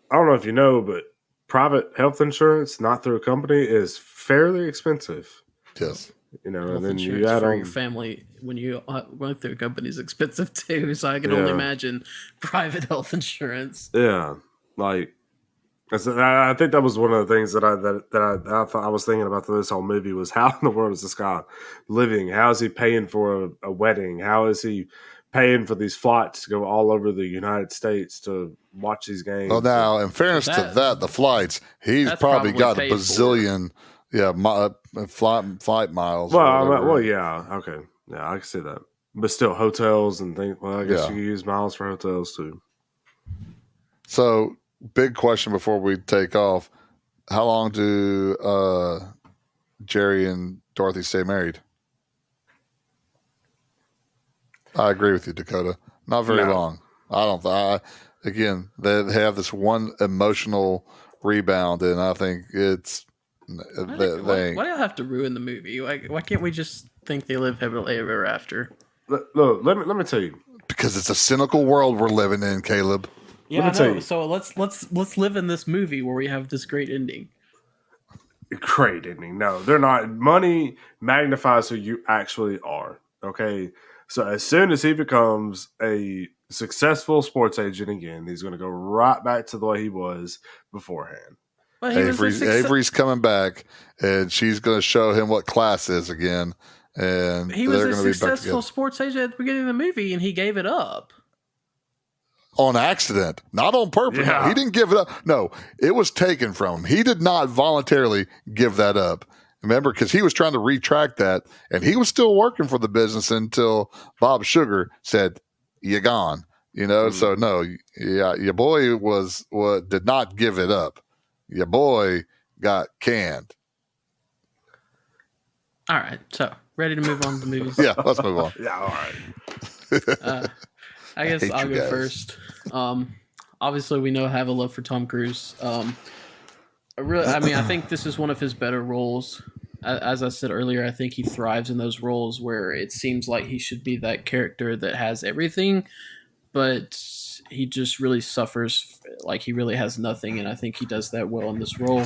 [SPEAKER 3] I don't know if you know, but private health insurance, not through a company, is fairly expensive.
[SPEAKER 2] Yes.
[SPEAKER 3] You know,
[SPEAKER 1] health
[SPEAKER 3] and then
[SPEAKER 1] insurance
[SPEAKER 3] you add
[SPEAKER 1] for
[SPEAKER 3] on
[SPEAKER 1] your family when you went through a company is expensive too. So I can only imagine private health insurance.
[SPEAKER 3] Yeah, like I think that was one of the things that I thought I was thinking about this whole movie was how in the world is this guy living? How is he paying for a wedding? How is he paying for these flights to go all over the United States to watch these games?
[SPEAKER 2] Well, now, in fairness to that, the flights, he's probably got a bazillion, flight miles.
[SPEAKER 3] Well, yeah, okay, yeah, I can see that. But still, hotels and things. Well, I guess you can use miles for hotels too.
[SPEAKER 2] So, big question before we take off: how long do Jerry and Dorothy stay married? I agree with you, Dakota. Not very long. I don't. Again, they have this one emotional rebound, and I think it's.
[SPEAKER 1] Why do you have to ruin the movie? Why can't we just think they live happily ever after?
[SPEAKER 3] look, let me tell you.
[SPEAKER 2] Because it's a cynical world we're living in, Caleb.
[SPEAKER 1] Yeah,
[SPEAKER 3] Let
[SPEAKER 1] I
[SPEAKER 3] me tell
[SPEAKER 1] know.
[SPEAKER 3] you.
[SPEAKER 1] So let's live in this movie where we have this great ending.
[SPEAKER 3] Great ending. No, they're not. Money magnifies who you actually are. Okay. So as soon as he becomes a successful sports agent again, he's going to go right back to the way he was beforehand.
[SPEAKER 1] But he was a
[SPEAKER 2] Avery's coming back, and she's going to show him what class is again, and
[SPEAKER 1] he was
[SPEAKER 2] they're
[SPEAKER 1] a
[SPEAKER 2] going to be back
[SPEAKER 1] successful
[SPEAKER 2] together.
[SPEAKER 1] sports agent at the beginning of the movie, and he gave it up.
[SPEAKER 2] On accident, not on purpose.
[SPEAKER 3] Yeah.
[SPEAKER 2] No, he didn't give it up. No, it was taken from him. He did not voluntarily give that up. Remember, because he was trying to retract that, and he was still working for the business until Bob Sugar said, "You gone." So no, yeah, your boy was what did not give it up. Your boy got canned.
[SPEAKER 1] All right, so ready to move on to the movies?
[SPEAKER 2] Yeah, let's move on.
[SPEAKER 3] Yeah, all right.
[SPEAKER 1] I guess
[SPEAKER 2] hate
[SPEAKER 1] I'll
[SPEAKER 2] you
[SPEAKER 1] go
[SPEAKER 2] guys.
[SPEAKER 1] first. Obviously, we know I have a love for Tom Cruise. I think this is one of his better roles. As I said earlier, I think he thrives in those roles where it seems like he should be that character that has everything, but he just really suffers like he really has nothing, and I think he does that well in this role.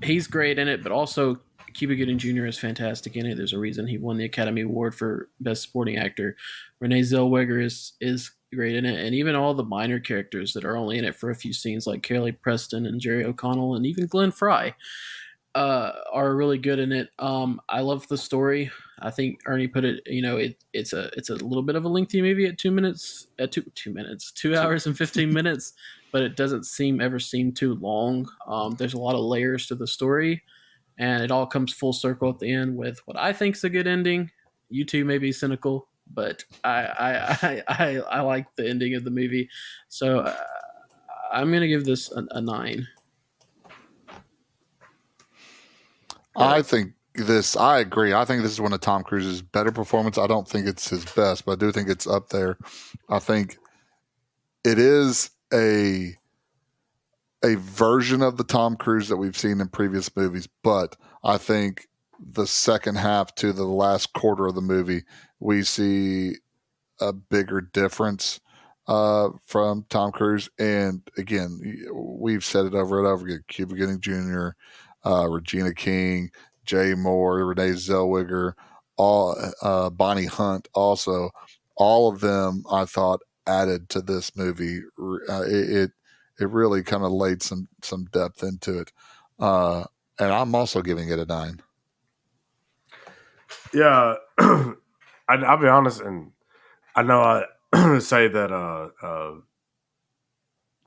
[SPEAKER 1] He's great in it, but also Cuba Gooding Jr. is fantastic in it. There's a reason he won the Academy Award for Best Supporting Actor. Renee Zellweger is great in it, and even all the minor characters that are only in it for a few scenes, like Kelly Preston and Jerry O'Connell, and even Glenn Fry, are really good in it. I love the story. I think Ernie put it. It's a little bit of a lengthy movie at 2 minutes, at 2 hours and 15 minutes, but it doesn't ever seem too long. There's a lot of layers to the story, and it all comes full circle at the end with what I think's a good ending. You two may be cynical, but I like the ending of the movie, so I'm gonna give this a 9.
[SPEAKER 2] I agree. I think this is one of Tom Cruise's better performances. I don't think it's his best, but I do think it's up there. I think it is a version of the Tom Cruise that we've seen in previous movies, but I think the second half to the last quarter of the movie, we see a bigger difference from Tom Cruise. And again, we've said it over and over again: Cuba Gooding Jr., Regina King, Jay Moore, Renee Zellweger, all Bonnie Hunt. Also, all of them I thought added to this movie. It really kind of laid some depth into it, and I'm also giving it a 9.
[SPEAKER 3] Yeah, I'll be honest, and I know I say that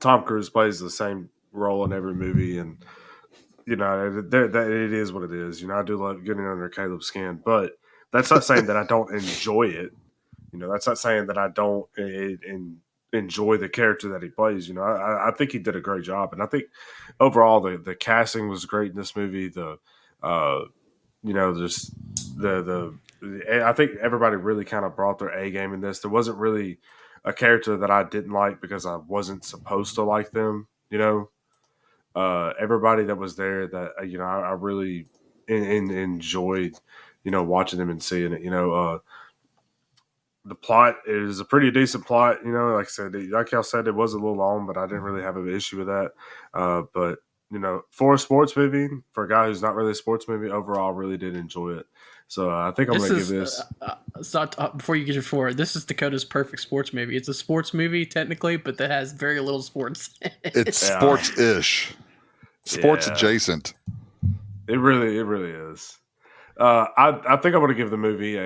[SPEAKER 3] Tom Cruise plays the same role in every movie, and that it is what it is. I do love getting under Caleb's skin, but that's not saying that I don't enjoy it. That's not saying that I don't enjoy the character that he plays. I think he did a great job, and I think overall the casting was great in this movie. Just I think everybody really kind of brought their A game in this. There wasn't really a character that I didn't like because I wasn't supposed to like them. Everybody that was there that I really enjoyed watching them and seeing it. The plot is a pretty decent plot. Like I said, like y'all said, it was a little long, but I didn't really have an issue with that. But for a sports movie, for a guy who's not really a sports movie, overall, really did enjoy it. So I think I'm going to give this.
[SPEAKER 1] Before you get your 4, this is Dakota's perfect sports movie. It's a sports movie technically, but that has very little sports.
[SPEAKER 2] It's sports-ish, sports adjacent.
[SPEAKER 3] It really is. I think I'm going to give the movie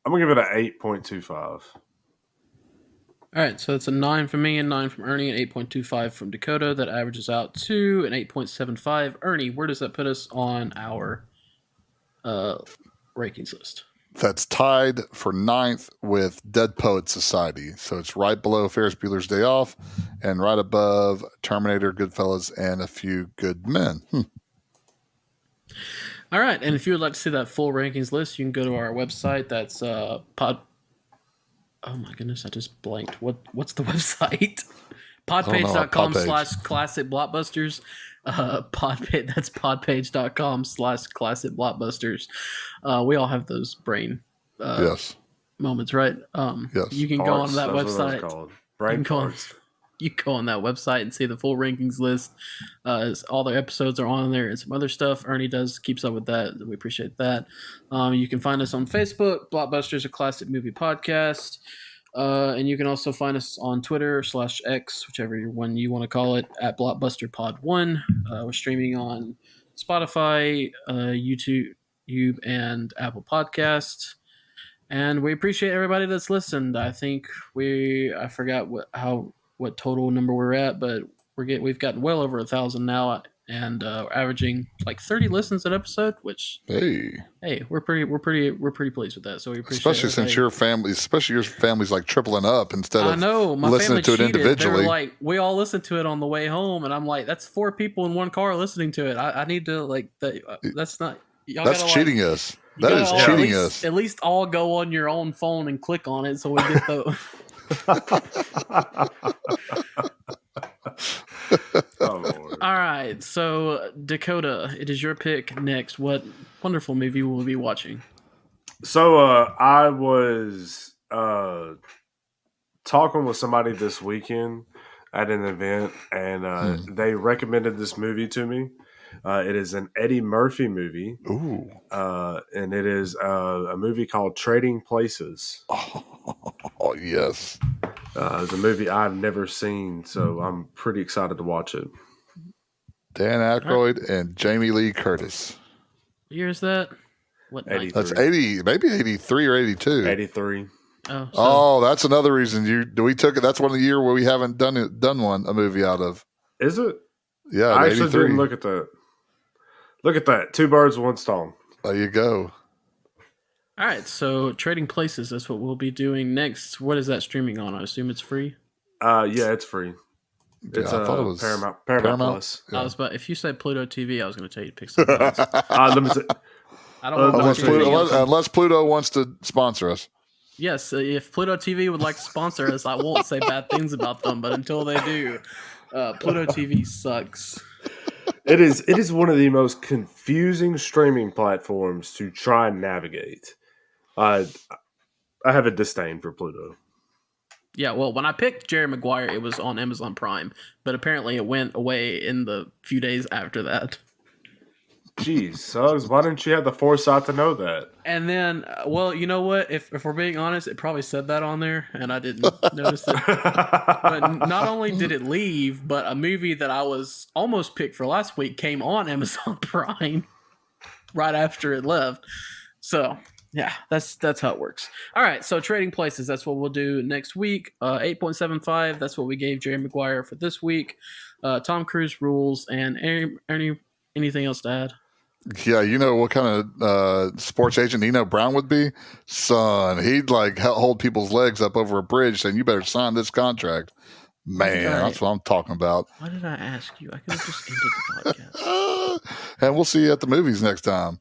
[SPEAKER 3] I'm going to give it an 8.25.
[SPEAKER 1] All right, so it's a 9 from me and 9 from Ernie and 8.25 from Dakota. That averages out to an 8.75. Ernie, where does that put us on our rankings list?
[SPEAKER 2] That's tied for 9th with Dead Poets Society. So it's right below Ferris Bueller's Day Off and right above Terminator, Goodfellas, and A Few Good Men.
[SPEAKER 1] All right, and if you would like to see that full rankings list, you can go to our website. That's Oh my goodness, I just blanked. What's the website? Podpage.com
[SPEAKER 2] Podpage.
[SPEAKER 1] /classic blockbusters. That's podpage.com /classic blockbusters. We all have those brain
[SPEAKER 2] Yes.
[SPEAKER 1] moments, right?
[SPEAKER 2] Yes.
[SPEAKER 1] You can go on that
[SPEAKER 3] That's what those
[SPEAKER 1] website.
[SPEAKER 3] called. Brain
[SPEAKER 1] You can go on-
[SPEAKER 3] farts.
[SPEAKER 1] You can go on that website and see the full rankings list. All the episodes are on there and some other stuff. Ernie keeps up with that. We appreciate that. You can find us on Facebook, Blockbusters, a classic movie podcast. And you can also find us on Twitter /X, whichever one you want to call it, at BlockbusterPod1. We're streaming on Spotify, YouTube, and Apple Podcasts. And we appreciate everybody that's listened. I think I forgot what total number we're at, but we've gotten well over 1,000 now, and we're averaging like 30 listens an episode, which
[SPEAKER 2] Hey,
[SPEAKER 1] we're pretty pleased with that. So we appreciate
[SPEAKER 2] especially since
[SPEAKER 1] everybody.
[SPEAKER 2] your family's like tripling up instead
[SPEAKER 1] I
[SPEAKER 2] of
[SPEAKER 1] know my
[SPEAKER 2] listening
[SPEAKER 1] family
[SPEAKER 2] to it
[SPEAKER 1] cheated. They
[SPEAKER 2] individually.
[SPEAKER 1] were like, we all listened to it on the way home, and I'm like, that's 4 people in one car listening to it. I need to like that's not. Y'all
[SPEAKER 2] That's
[SPEAKER 1] gotta,
[SPEAKER 2] cheating
[SPEAKER 1] like,
[SPEAKER 2] us.
[SPEAKER 1] you
[SPEAKER 2] That
[SPEAKER 1] gotta
[SPEAKER 2] is
[SPEAKER 1] all
[SPEAKER 2] cheating us.
[SPEAKER 1] At least all go on your own phone and click on it so we get the.
[SPEAKER 3] Oh, Lord.
[SPEAKER 1] All right, so Dakota, it is your pick next. What wonderful movie will we be watching?
[SPEAKER 3] So I was talking with somebody this weekend at an event, and they recommended this movie to me. It is an Eddie Murphy movie.
[SPEAKER 2] Ooh.
[SPEAKER 3] And it is a movie called Trading Places.
[SPEAKER 2] Oh, yes.
[SPEAKER 3] It's a movie I've never seen, so I'm pretty excited to watch it.
[SPEAKER 2] Dan Aykroyd and Jamie Lee Curtis.
[SPEAKER 1] What year is that? What?
[SPEAKER 3] 83.
[SPEAKER 2] That's 80, maybe 83 or 82.
[SPEAKER 3] 83.
[SPEAKER 1] Oh,
[SPEAKER 2] That's another reason we took it. That's one of the year where we haven't done a movie out of.
[SPEAKER 3] Is it?
[SPEAKER 2] Yeah,
[SPEAKER 3] I actually
[SPEAKER 2] 83.
[SPEAKER 3] didn't look at that. Look at that. 2 birds, 1 stone.
[SPEAKER 2] There you go.
[SPEAKER 1] all right. So Trading Places. That's what we'll be doing next. What is that streaming on? I assume it's free.
[SPEAKER 3] Yeah, it's free. It's
[SPEAKER 2] I thought it was
[SPEAKER 3] Paramount Plus.
[SPEAKER 2] Yeah.
[SPEAKER 1] If you said Pluto TV, I was going to tell you to pick something else.
[SPEAKER 3] Let me see.
[SPEAKER 1] I don't want to
[SPEAKER 2] unless,
[SPEAKER 1] watch anything
[SPEAKER 2] Pluto,
[SPEAKER 1] else.
[SPEAKER 2] unless Pluto wants to sponsor us.
[SPEAKER 1] Yes, if Pluto TV would like to sponsor us, I won't say bad things about them. But until they do, Pluto TV sucks.
[SPEAKER 3] It is one of the most confusing streaming platforms to try and navigate. I have a disdain for Pluto.
[SPEAKER 1] Yeah, well, when I picked Jerry Maguire, it was on Amazon Prime, but apparently it went away in the few days after that.
[SPEAKER 3] Jeez, Suggs, why didn't you have the foresight to know that?
[SPEAKER 1] And then, well, you know what? If we're being honest, it probably said that on there, and I didn't notice it. But not only did it leave, but a movie that I was almost picked for last week came on Amazon Prime right after it left. So, yeah, that's how it works. All right, so Trading Places, that's what we'll do next week. 8.75, that's what we gave Jerry Maguire for this week. Tom Cruise rules, and anything else to add?
[SPEAKER 2] Yeah, you know what kind of sports agent Nino Brown would be? Son, he'd like hold people's legs up over a bridge saying, you better sign this contract. Man, that's what I'm talking about.
[SPEAKER 1] Why did I ask you? I could have just ended the podcast.
[SPEAKER 2] And we'll see you at the movies next time.